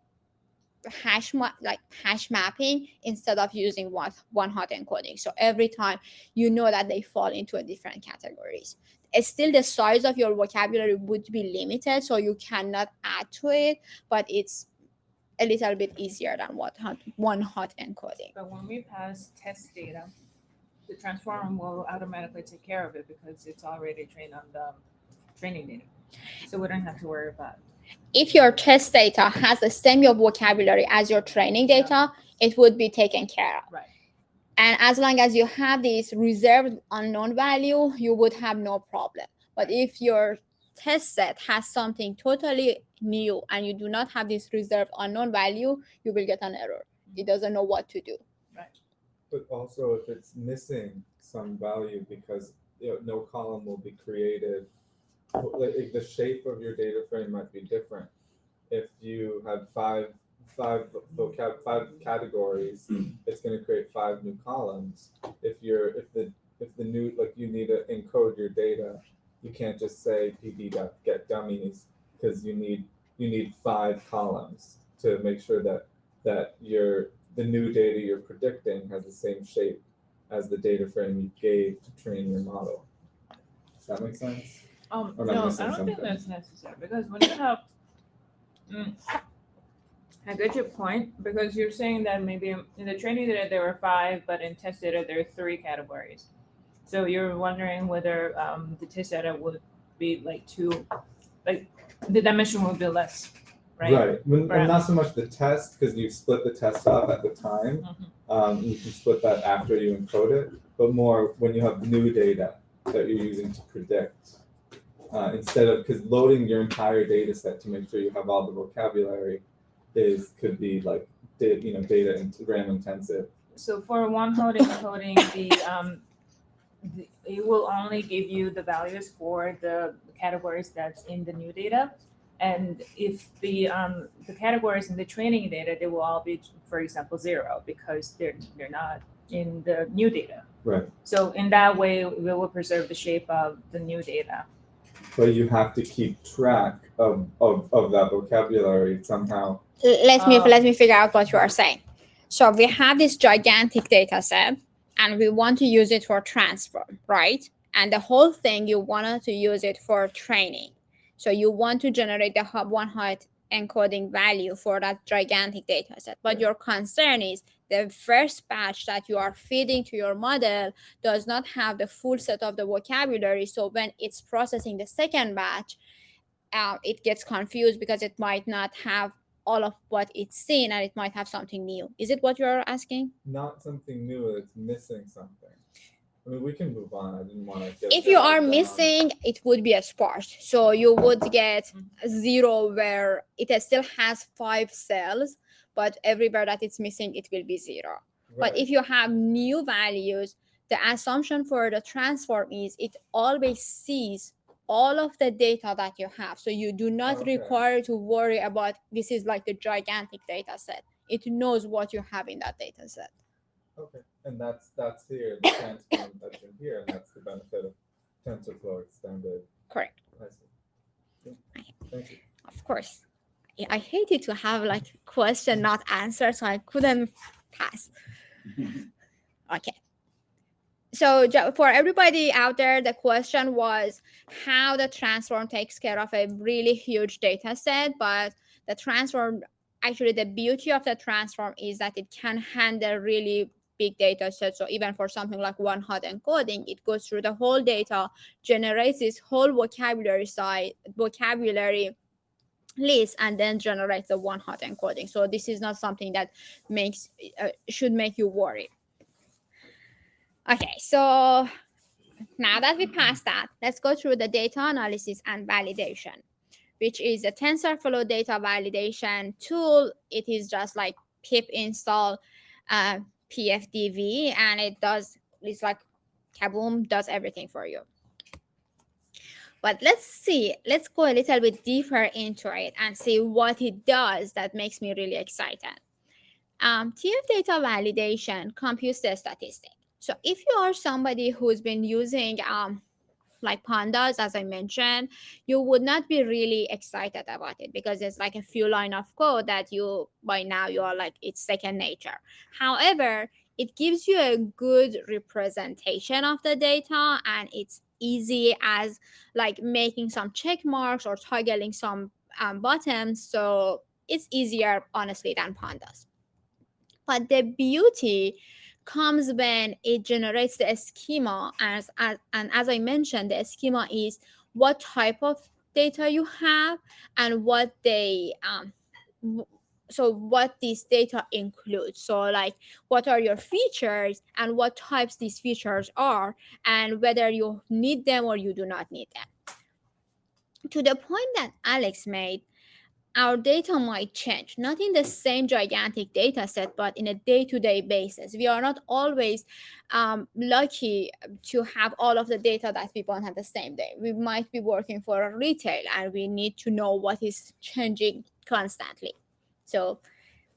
mapping instead of using one hot encoding. So every time you know that they fall into a different categories. It's still the size of your vocabulary would be limited, so you cannot add to it, but it's a little bit easier than one hot encoding. But when we pass test data, the transform will automatically take care of it because it's already trained on the training data. So we don't have to worry about it. If your test data has the same vocabulary as your training data, it would be taken care of. Right. And as long as you have this reserved unknown value, you would have no problem. But if your test set has something totally new and you do not have this reserved unknown value, you will get an error. It doesn't know what to do. Right. But also, if it's missing some value because no column will be created, like the shape of your data frame might be different. If you had five categories, it's going to create 5 new columns. If the new, like, you need to encode your data, you can't just say pd.get dummies, because you need 5 columns to make sure that the new data you're predicting has the same shape as the data frame you gave to train your model. Does that make sense? No, I don't think that's necessary, because when you have, I get your point, because you're saying that maybe in the training data there were 5, but in test data there are 3 categories. So you're wondering whether the test data would be like the dimension would be less, right? Right. And not so much the test, because you split the test up at the time. You can split that after you encode it, but more when you have new data that you're using to predict. Instead of, because loading your entire data set to make sure you have all the vocabulary could be like data RAM intensive. So for one hot encoding, it will only give you the values for the categories that's in the new data, and if the categories in the training data, they will all be, for example, 0 because they're not in the new data. Right. So in that way, we will preserve the shape of the new data. But you have to keep track of that vocabulary somehow. Let me figure out what you are saying. So we have this gigantic data set and we want to use it for transform, right? And the whole thing, you wanted to use it for training. So you want to generate the one hot encoding value for that gigantic data set. But your concern is the first batch that you are feeding to your model does not have the full set of the vocabulary. So when it's processing the second batch, it gets confused because it might not have all of what it's seen and it might have something new. Is it what you're asking? Not something new, it's missing something. I mean, we can move on. I didn't want to get. If you are missing, it would be a sparse. So you would get 0 where it still has 5 cells, but everywhere that it's missing, it will be 0. Right. But if you have new values, the assumption for the transform is it always sees all of the data that you have. So you do not require to worry about this is like the gigantic data set. It knows what you have in that data set. Okay, and that's here, the transform that's in here, and that's the benefit of TensorFlow extended. Correct. I see. Thank you. Of course. I hated to have like question not answer, so I couldn't pass. Okay. So for everybody out there, the question was how the transform takes care of a really huge data set, but the transform, actually the beauty of the transform is that it can handle really big data sets. So even for something like one hot encoding, it goes through the whole data, generates this whole vocabulary list, and then generates the one hot encoding. So this is not something that should make you worry. Okay, so now that we passed that, let's go through the data analysis and validation, which is a TensorFlow data validation tool. It is just like pip install PFDV, and it's like kaboom, does everything for you. But let's go a little bit deeper into it and see what it does that makes me really excited. TF data validation computes the statistic. So if you are somebody who's been using like pandas, as I mentioned, you would not be really excited about it because it's like a few line of code that you by now you are like it's second nature. However, it gives you a good representation of the data, and it's easy as like making some check marks or toggling some buttons. So it's easier honestly than pandas. But the beauty comes when it generates the schema, and as I mentioned, the schema is what type of data you have and what they so what this data includes. So like what are your features and what types these features are, and whether you need them or you do not need them. To the point that Alex made, our data might change, not in the same gigantic data set, but in a day-to-day basis. We are not always lucky to have all of the data that we want at the same day. We might be working for a retail and we need to know what is changing constantly. So,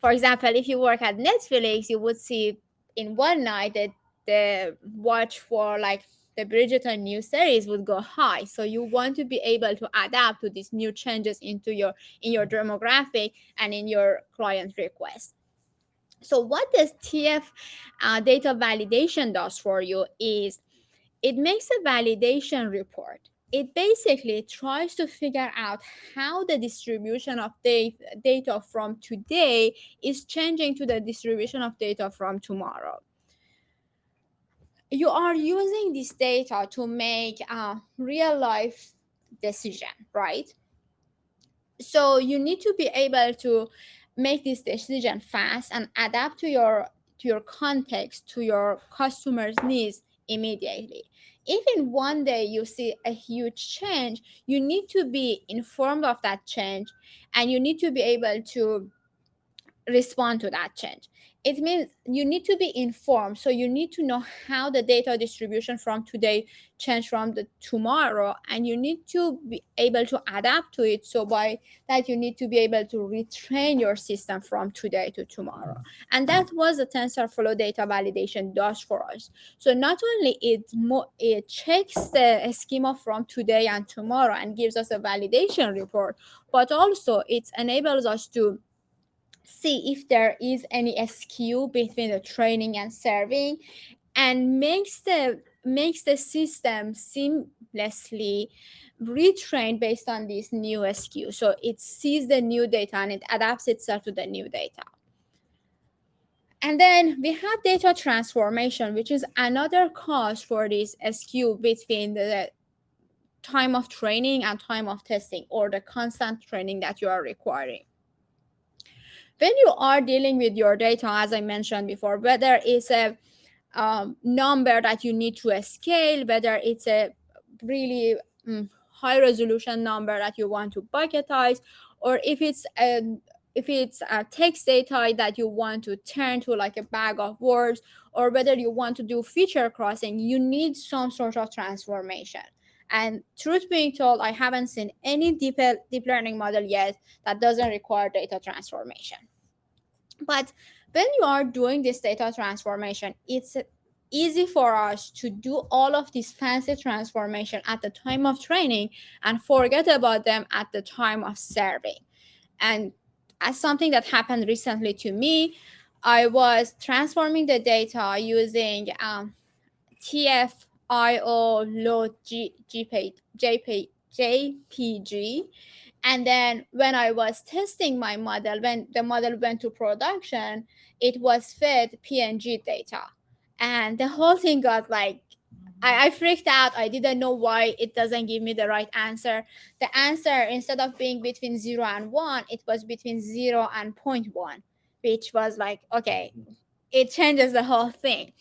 for example, if you work at Netflix, you would see in one night that the watch for like the Bridgerton new series would go high. So you want to be able to adapt to these new changes in your demographic and in your client request. So what this TF data validation does for you is it makes a validation report. It basically tries to figure out how the distribution of data from today is changing to the distribution of data from tomorrow. You are using this data to make a real life decision, right? So you need to be able to make this decision fast and adapt to your context, to your customers' needs immediately. If in one day you see a huge change, you need to be informed of that change and you need to be able to respond to that change. It means you need to be informed, so you need to know how the data distribution from today change from the tomorrow, and you need to be able to adapt to it. So by that you need to be able to retrain your system from today to tomorrow, and that was the TensorFlow data validation does for us. So not only it checks the schema from today and tomorrow and gives us a validation report, but also it enables us to see if there is any skew between the training and serving, and makes the system seamlessly retrain based on this new skew. So it sees the new data and it adapts itself to the new data. And then we have data transformation, which is another cause for this skew between the time of training and time of testing, or the constant training that you are requiring. When you are dealing with your data, as I mentioned before, whether it's a number that you need to scale, whether it's a really high resolution number that you want to bucketize, or if it's a text data that you want to turn to like a bag of words, or whether you want to do feature crossing, you need some sort of transformation. And truth being told, I haven't seen any deep learning model yet that doesn't require data transformation. But when you are doing this data transformation, it's easy for us to do all of this fancy transformation at the time of training and forget about them at the time of serving. And as something that happened recently to me, I was transforming the data using TF-IO load JPG. And then when I was testing my model, when the model went to production, it was fed PNG data. And the whole thing got like, I freaked out. I didn't know why it doesn't give me the right answer. The answer, instead of being between 0 and 1, it was between 0 and 0.1, which was like, okay, it changes the whole thing.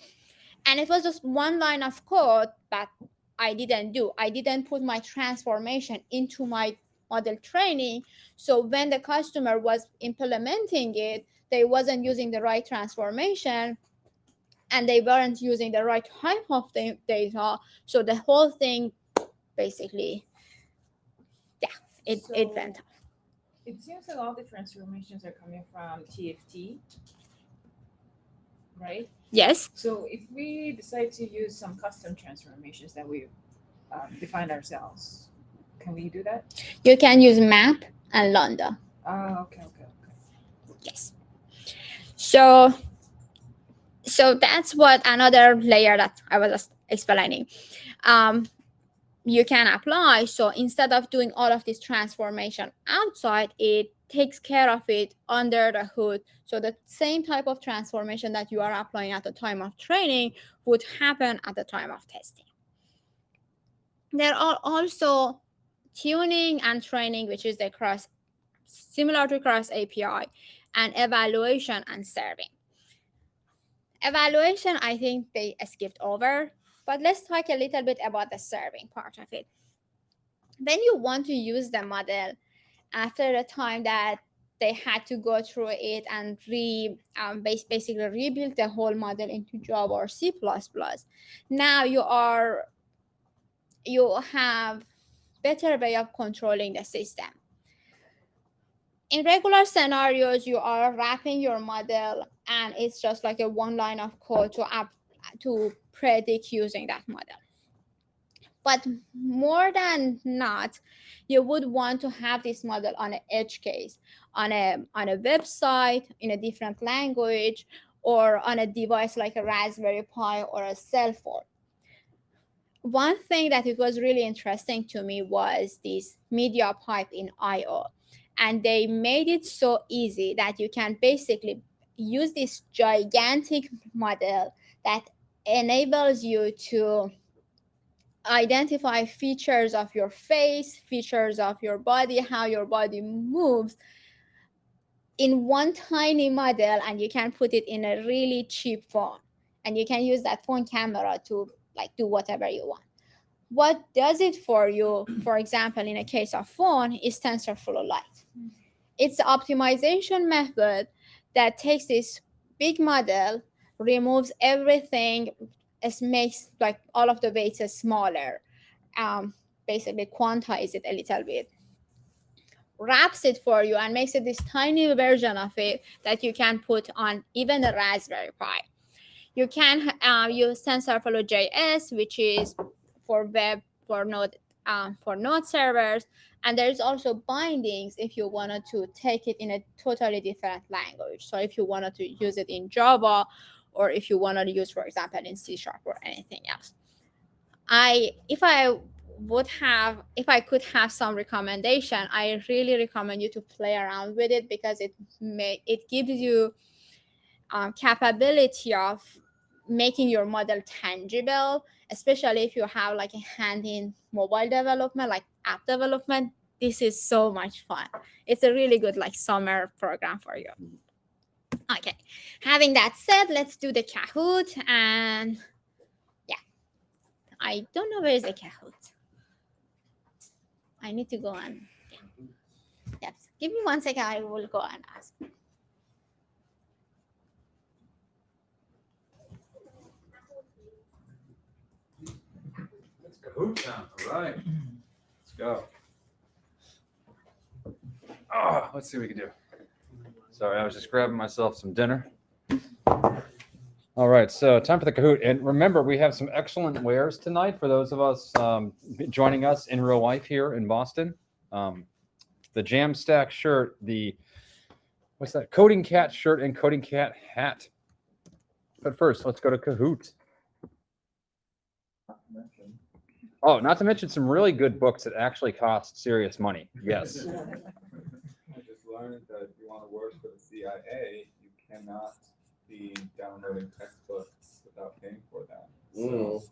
And it was just one line of code that I didn't do. I didn't put my transformation into my model training. So when the customer was implementing it, they wasn't using the right transformation and they weren't using the right type of data. So the whole thing basically, it went. It seems like all the transformations are coming from TFT, right? Yes. So if we decide to use some custom transformations that we define ourselves, can we do that? You can use map and lambda. Okay. Yes. So that's what another layer that I was just explaining. You can apply. So instead of doing all of this transformation outside, it takes care of it under the hood. So the same type of transformation that you are applying at the time of training would happen at the time of testing. There are also tuning and training, which is similar to cross API, and evaluation and serving. Evaluation, I think they skipped over, but let's talk a little bit about the serving part of it. When you want to use the model after the time that they had to go through it and basically rebuild the whole model into Java or C++, now you have better way of controlling the system. In regular scenarios, you are wrapping your model and it's just like a one line of code to predict using that model. But more than not, you would want to have this model on an edge case, on a website in a different language, or on a device like a Raspberry Pi or a cell phone. One thing that it was really interesting to me was this media pipe in I/O. And they made it so easy that you can basically use this gigantic model that enables you to identify features of your face, features of your body, how your body moves in one tiny model, and you can put it in a really cheap phone. And you can use that phone camera to do whatever you want. What does it for you, for example, in a case of phone, is TensorFlow Lite. It's the optimization method that takes this big model, removes everything, makes all of the weights smaller, basically quantize it a little bit, wraps it for you, and makes it this tiny version of it that you can put on even a Raspberry Pi. You can use TensorFlow.js, which is for web, for node servers, and there's also bindings if you wanted to take it in a totally different language. So if you wanted to use it in Java, or if you wanted to use, for example, in C# or anything else. If I could have some recommendation, I really recommend you to play around with it, because it gives you capability of making your model tangible, especially if you have a hand in mobile development, like app development. This is so much fun. It's a really good summer program for you. Okay, having that said, let's do the Kahoot. And yeah, I don't know where is the Kahoot. I need to go on. Yes, give me 1 second. I will go and ask. Kahoot time. All right. Let's go. Oh, let's see what we can do. Sorry, I was just grabbing myself some dinner. All right, so time for the Kahoot. And remember, we have some excellent wares tonight for those of us joining us in real life here in Boston. The Jamstack shirt, what's that? Coding Cat shirt and Coding Cat hat. But first, let's go to Kahoot. Oh, not to mention some really good books that actually cost serious money. Yes. I just learned that if you want to work for the CIA, you cannot be downloading textbooks without paying for them. So,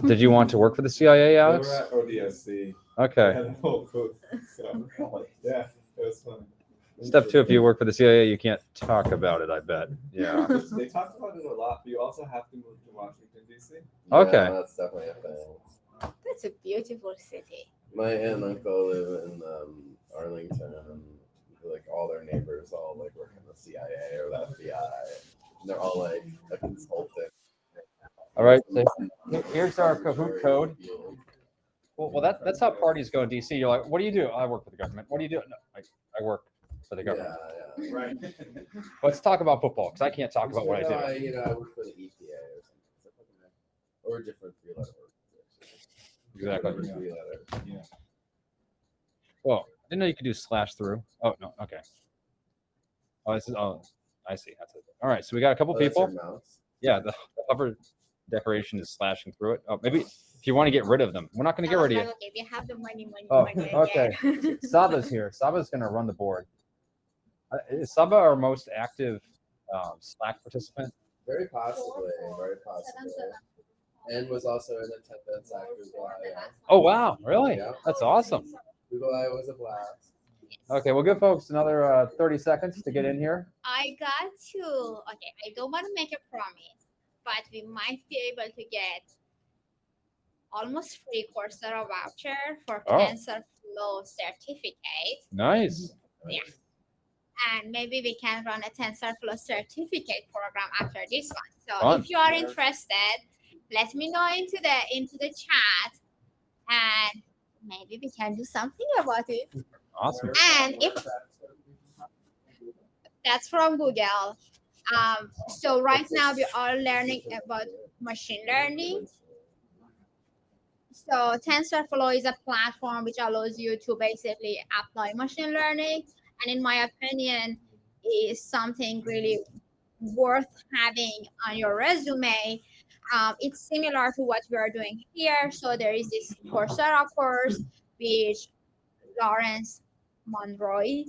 did you want to work for the CIA, Alex? we were at ODSC. Okay. Had a whole group, so, yeah, it was funny. Step 2, if you work for the CIA, you can't talk about it, I bet. Yeah. They talk about it a lot, but you also have to move to Washington, D.C. Okay. Yeah, that's definitely a thing. That's a beautiful city. My aunt and uncle live in Arlington, and all their neighbors all work in the CIA or the FBI. They're all a consultant. All right. So here's our Kahoot code. Well, that's how parties go in DC. You're like, what do you do? I work for the government. What do you do? No, I work for the government. Yeah. Right. Let's talk about football because I can't talk about what I do. I work for the EPA or something. Or a different three-letter word. Exactly. Three-letter. Yeah. Well, I didn't know you could do slash through. Oh no, okay. Oh, this is I see. That's it. All right, so we got a couple people. That's your mouse. Yeah, the upper decoration is slashing through it. Oh, maybe if you want to get rid of them, we're not going to get rid of you. Okay, we have the money. Oh, money okay. again. Saba's here. Saba's going to run the board. Is Saba our most active Slack participant? Very possibly. And was also in the 10th Slack Google I. Oh wow, really? Yeah. That's awesome. Google I was a blast. Okay, we'll give folks another 30 seconds to get in here. I got to. Okay, I don't want to make a promise, but we might be able to get almost free Coursera voucher for TensorFlow certificate. Nice. Yeah. And maybe we can run a TensorFlow certificate program after this one. So Fun. if you are interested, let me know into the chat, and maybe we can do something about it. Awesome. And if that's from Google, so right now we are learning about machine learning. So TensorFlow is a platform which allows you to basically apply machine learning, and in my opinion, is something really worth having on your resume. It's similar to what we are doing here. So there is this Coursera course, which Lawrence Monroy,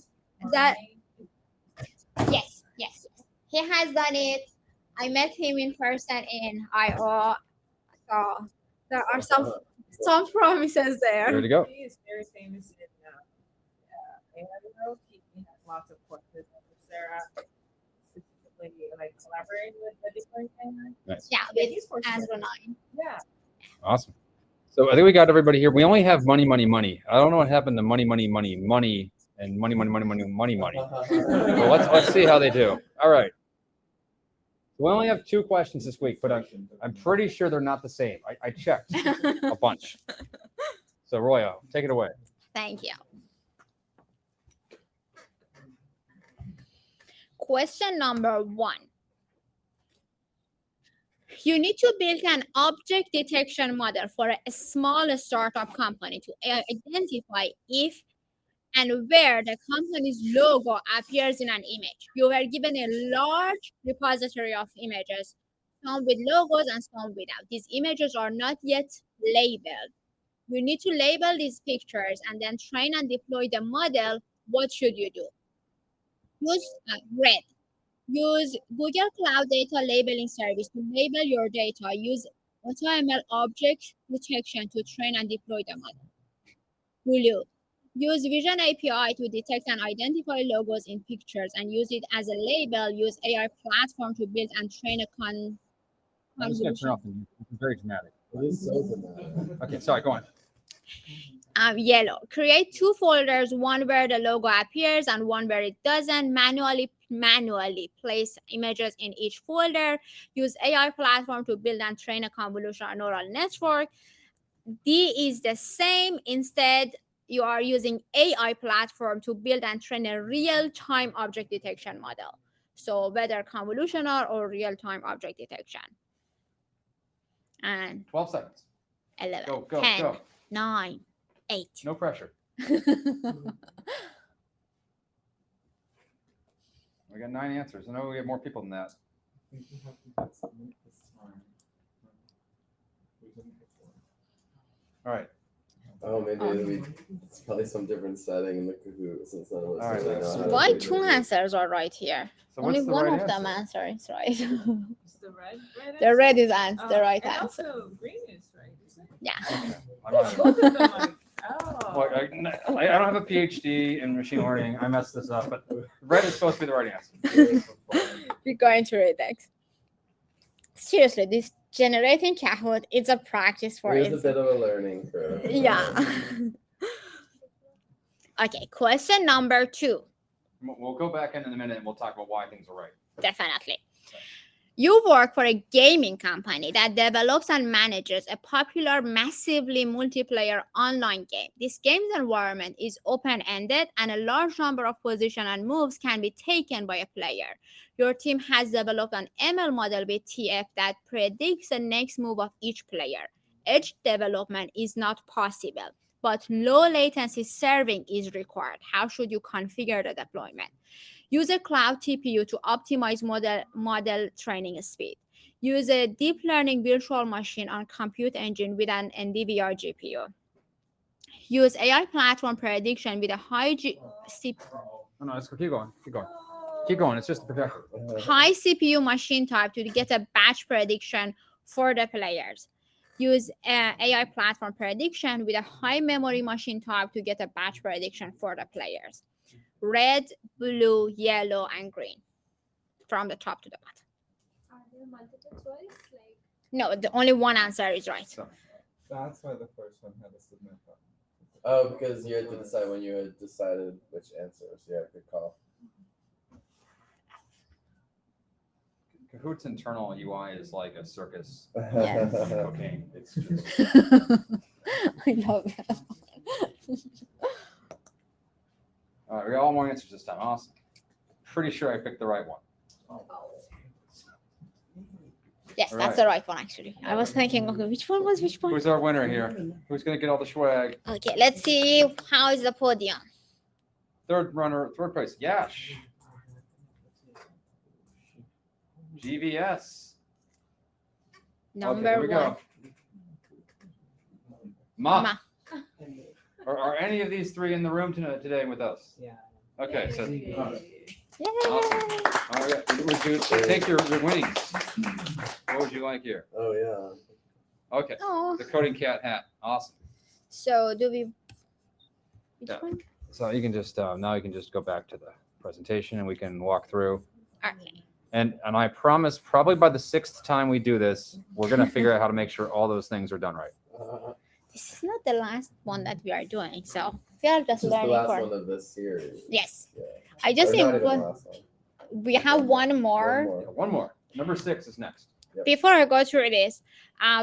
that yes, he has done it. I met him in person in Iowa. So there are some promises there. There to go. He is very famous in Iowa. He has lots of courses on Coursera, specifically like collaborating with the different things. Nice. Yeah, he's with Coursera. Andrew 9. Yeah. Awesome. So I think we got everybody here. We only have money. I don't know what happened to money, and money. So let's see how they do. All right. We only have 2 questions this week, but I'm pretty sure they're not the same. I checked a bunch. So Royo, take it away. Thank you. Question number 1. You need to build an object detection model for a small startup company to identify if and where the company's logo appears in an image. You were given a large repository of images, some with logos and some without. These images are not yet labeled. You need to label these pictures and then train and deploy the model. What should you do? Use red. Use Google Cloud Data Labeling Service to label your data. Use AutoML object detection to train and deploy the model. Blue. Use Vision API to detect and identify logos in pictures and use it as a label. Use AI platform to build and train a I'm just going to turn off. It's very dramatic. It is so dramatic. Okay, sorry, go on. Yellow. Create 2 folders, one where the logo appears and one where it doesn't. Manually place images in each folder. Use AI platform to build and train a convolutional neural network. D is the same. Instead, you are using AI platform to build and train a real-time object detection model. So whether convolutional or real-time object detection. And 12 seconds. 11, Go, 10, go. 9, 8. No pressure. We got 9 answers. I know we have more people than that. All right. Oh, maybe it's probably some different setting in the Kahoot since that was. All right. really Why not- 2 answers are right here? So Only what's the one right of them answer? answer is right. It's the red. The red is the and right answer. also green is right. Isn't it? Yeah. I'm not- Both of them like, oh. Look, I don't have a PhD in machine learning. I messed this up, but red is supposed to be the right answer. We're going to read next. Seriously, this generating Kahoot, it's a practice for There's it. a bit of a learning curve. Yeah. Okay, question number 2. We'll go back in a minute and we'll talk about why things are right. Definitely. You work for a gaming company that develops and manages a popular, massively multiplayer online game. This game's environment is open-ended, and a large number of positions and moves can be taken by a player. Your team has developed an ML model with TF that predicts the next move of each player. Edge development is not possible, but low latency serving is required. How should you configure the deployment? Use a cloud TPU to optimize model training speed. Use a deep learning virtual machine on compute engine with an NVIDIA GPU. Use AI platform prediction with a No, let's keep going. Keep going. It's just high CPU machine type to get a batch prediction for the players. Use AI platform prediction with a high memory machine type to get a batch prediction for the players. Red, blue, yellow, and green from the top to the bottom. Are there multiple choice? Like No, the only one answer is right. That's why the first one had a submit button. Oh, because you had to decide when you had decided which answer. So yeah, good call. Kahoot's internal UI is like a circus. Yes. Cocaine. It's just I love it. all right. We got all more answers this time. Awesome. Pretty sure I picked the right one. Yes, All that's right. the right one actually. I was thinking, okay, which one was which one? Who's our winner here? Who's gonna get all the swag? Okay, let's see how is the podium. Third place. Yash. GVS. Number here we one. go. Ma. Ma. Are any of these three in the room today with us? Yeah. Okay, so Yay. awesome. All right, would you take your winnings? What would you like here? Oh yeah. Okay, Oh. the coding cat hat. Awesome. So do we? Which Yeah. one? So you can just now you can just go back to the presentation and we can walk through. Okay. And I promise, probably by the 6th time we do this, we're gonna figure out how to make sure all those things are done right. This is not the last one that we are doing, so we are just This is the learning last for. one of this series. Yes. Yeah. I just Or think not even the last one. we have one more. One more. Number 6 is next. Before I go through this,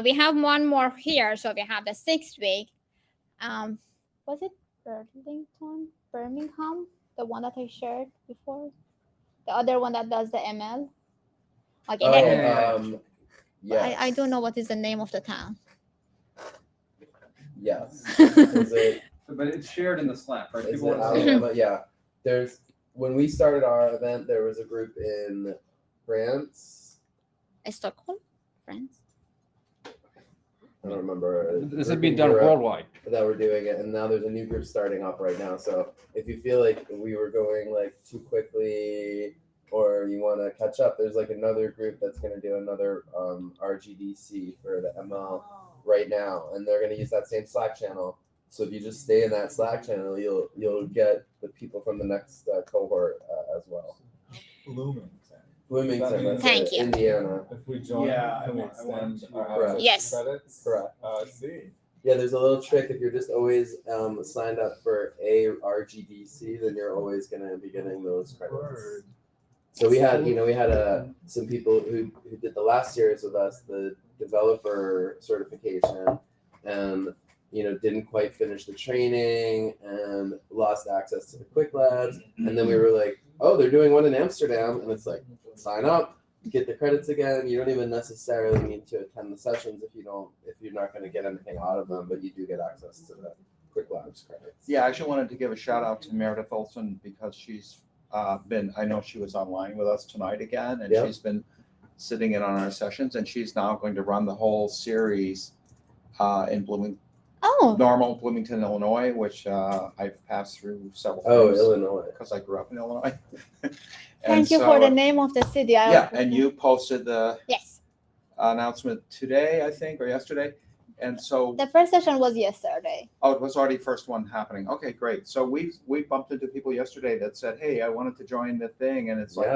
we have one more here. So we have the 6th week. Was it Birmingham? The one that I shared before? The other one that does the ML? Okay. Oh, then- yes. I don't know what is the name of the town. Yes. Is it? But it's shared in the Slack, right? Is People it want to see it. Alabama? Yeah. There's when we started our event, there was a group in France. Stockholm, France. I don't remember. This Group would be in done Europe worldwide. that we're doing it, and now there's a new group starting up right now. So if you feel like we were going like too quickly, or you want to catch up, there's like another group that's going to do another RGDC for the ML right now, and they're going to use that same Slack channel. So if you just stay in that Slack channel, you'll get the people from the next cohort as well. Bloomington, that's Thank it, you. Indiana. If we join, Yeah, can we I want extend to. our access Yes. credits? Correct. See. Yeah, there's a little trick. If you're just always signed up for a RGDC, then you're always gonna be getting those credits. So we had some people who did the last series with us, the developer certification, and didn't quite finish the training and lost access to the quick labs. And then we were like, oh, they're doing one in Amsterdam, and it's like, sign up, get the credits again. You don't even necessarily need to attend the sessions if you're not going to get anything out of them, but you do get access to the quick labs credits. Yeah, I actually wanted to give a shout out to Meredith Olson because she's I know she was online with us tonight again, and Yep. she's been sitting in on our sessions, and she's now going to run the whole series in normal Bloomington, Illinois, which I've passed through several times. Illinois. Because I grew up in Illinois. Thank you for the name of the city. And you posted the Yes. announcement today, I think, or yesterday. And so The first session was yesterday. it was already first one happening. Okay, great. So we bumped into people yesterday that said, "Hey, I wanted to join the thing," and it's like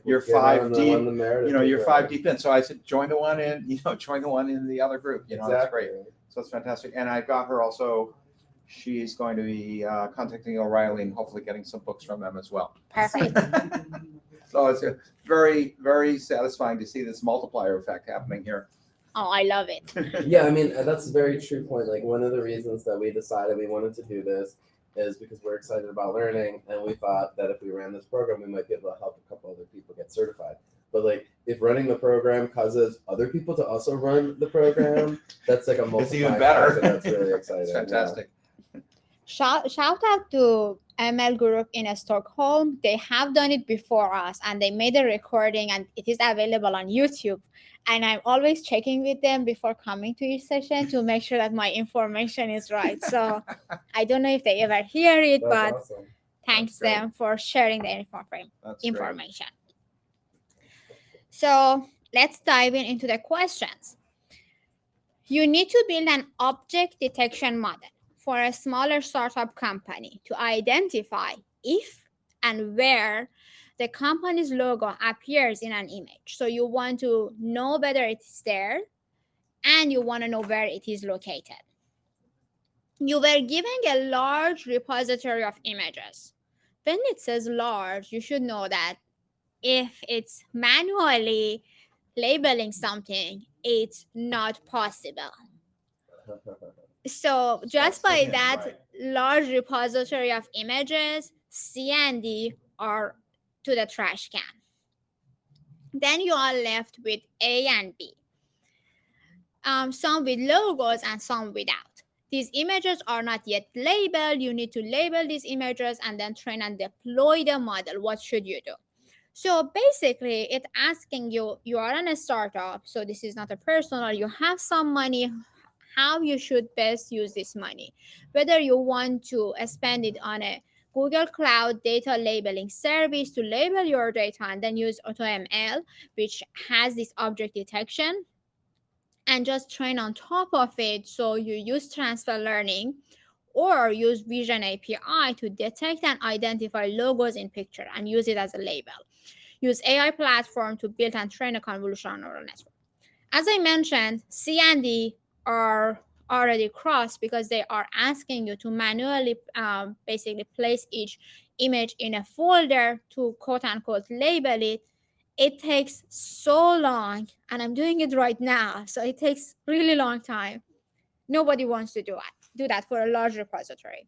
you're get 5 on the deep. one the Meredith You're did, 5 right? deep in. So I said, join the one in the other group. That's great. So it's fantastic. And I got her also. She's going to be contacting O'Reilly and hopefully getting some books from them as well. Perfect. So it's a very, very satisfying to see this multiplier effect happening here. Oh, I love it. Yeah, I mean, that's a very true point. Like, one of the reasons that we decided we wanted to do this is because we're excited about learning, and we thought that if we ran this program, we might be able to help a couple other people get certified. But like, if running the program causes other people to also run the program, that's like a multiplier. It's even better. That's really exciting. It's fantastic. Yeah. Shout out to ML Group in Stockholm. They have done it before us, and they made a recording, and it is available on YouTube. And I'm always checking with them before coming to each session to make sure that my information is right. So I don't know if they ever hear it, That's but awesome. thanks That's them for sharing the That's information. So let's dive into the questions. You need to build an object detection model for a smaller startup company to identify if and where the company's logo appears in an image. So you want to know whether it's there, and you want to know where it is located. You were given a large repository of images. When it says large, you should know that if it's manually labeling something, it's not possible. So just by that large repository of images, C and D are to the trash can. Then you are left with A and B. Some with logos and some without. These images are not yet labeled. You need to label these images and then train and deploy the model. What should you do? So basically, it's asking you, you are in a startup, so this is not a personal, you have some money, how you should best use this money. Whether you want to spend it on a Google Cloud data labeling service to label your data and then use AutoML, which has this object detection, and just train on top of it. So you use transfer learning, or use Vision API to detect and identify logos in picture and use it as a label. Use AI platform to build and train a convolutional neural network. As I mentioned, C and D are already crossed because they are asking you to manually basically place each image in a folder to quote unquote label it. It takes so long, and I'm doing it right now, so it takes really long time. Nobody wants to do that for a large repository.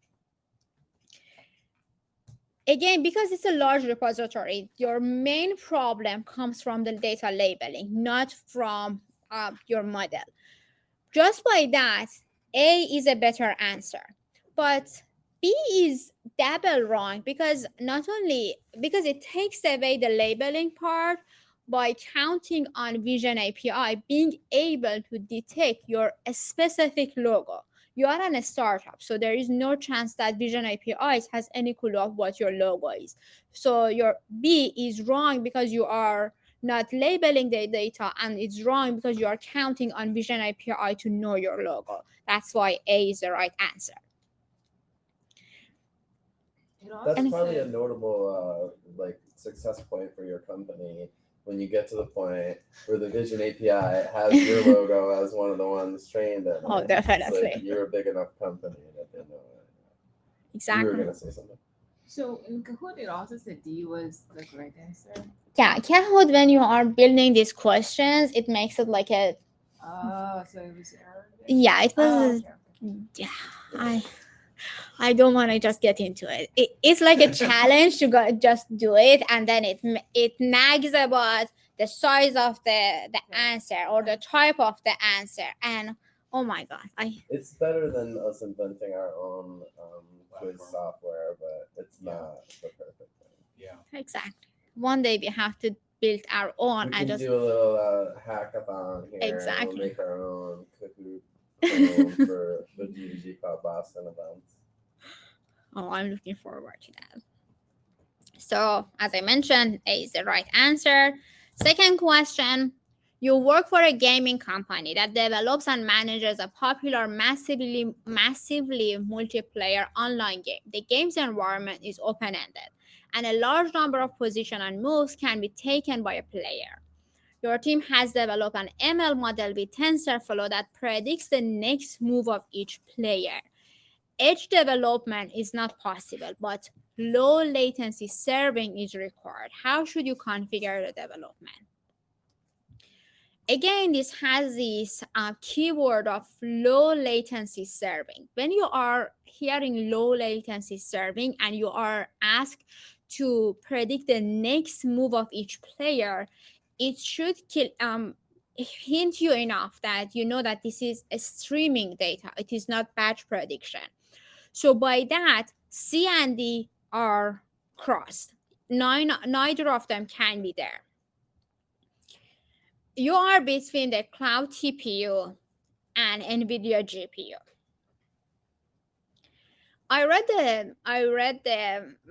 Again, because it's a large repository, your main problem comes from the data labeling, not from your model. Just by that, A is a better answer. But B is double wrong because because it takes away the labeling part by counting on Vision API being able to detect your specific logo. You are in a startup, so there is no chance that Vision APIs has any clue of what your logo is. So your B is wrong because you are not labeling the data, and it's wrong because you are counting on Vision API to know your logo. That's why A is the right answer. That's probably a notable like success point for your company when you get to the point where the Vision API has your logo as one of the ones trained in. Oh, definitely. Like you're a big enough company that they know it. Exactly. You were gonna say something. So in Kahoot, it also said D was the correct answer. Yeah, Kahoot, when you are building these questions, it makes it like a. Oh, so it was error. Yeah, it was. Oh, okay. Yeah, I don't want to just get into it. It's like a challenge to go just do it, and then it nags about the size of the answer or the type of the answer, and oh my god, It's better than us inventing our own quiz software, but it's not the perfect thing. Yeah. Exactly. One day we have to build our own. We can do a little hackathon here. Exactly. We'll make our own Kahoot for the GDG called Boston events. Oh, I'm looking forward to that. So, as I mentioned, A is the right answer. Second question. You work for a gaming company that develops and manages a popular, massively multiplayer online game. The game's environment is open-ended, and a large number of positions and moves can be taken by a player. Your team has developed an ML model with TensorFlow that predicts the next move of each player. edge development is not possible, but low latency serving is required. How should you configure the development? Again, this has this keyword of low latency serving. When you are hearing low latency serving and you are asked to predict the next move of each player, it should hint you enough that you know that this is a streaming data. It is not batch prediction. So by that, C and D are crossed. Neither of them can be there. You are between the cloud TPU and NVIDIA GPU. I read the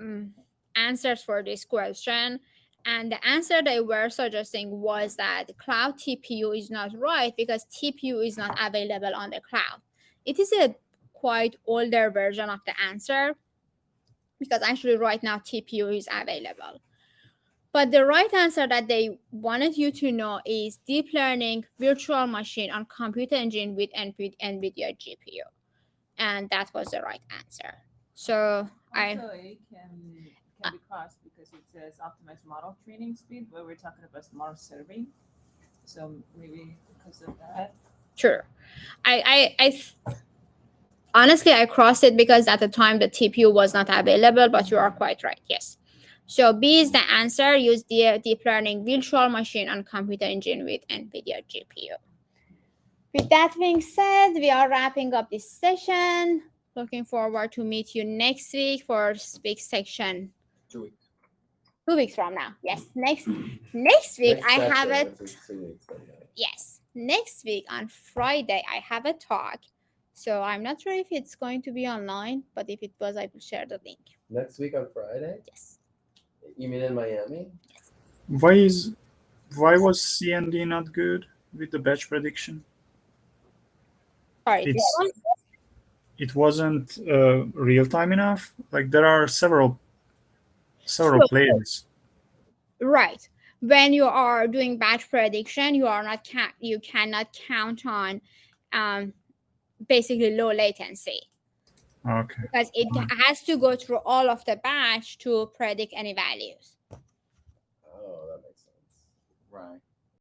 answers for this question, and the answer they were suggesting was that cloud TPU is not right because TPU is not available on the cloud. It is a quite older version of the answer because actually right now TPU is available. But the right answer that they wanted you to know is deep learning virtual machine on computer engine with NVIDIA GPU. And that was the right answer. So also, it can be crossed because it says optimized model training speed, but we're talking about model serving. So maybe because of that. Sure. Honestly, I crossed it because at the time the TPU was not available, but you are quite right. Yes. So B is the answer. Use the deep learning virtual machine on computer engine with NVIDIA GPU. With that being said, we are wrapping up this session. Looking forward to meet you next week for speak section. 2 weeks. 2 weeks from now. Yes. Next week I have it. Yes. Next week on Friday I have a talk. So I'm not sure if it's going to be online, but if it was, I will share the link. Next week on Friday? Yes. You mean in Miami? Yes. Why was CND not good with the batch prediction? Sorry. It wasn't real time enough. Like there are several players. Right. When you are doing batch prediction, you cannot count on basically low latency. Okay. Because it has to go through all of the batch to predict any values. Oh, that makes sense. Right.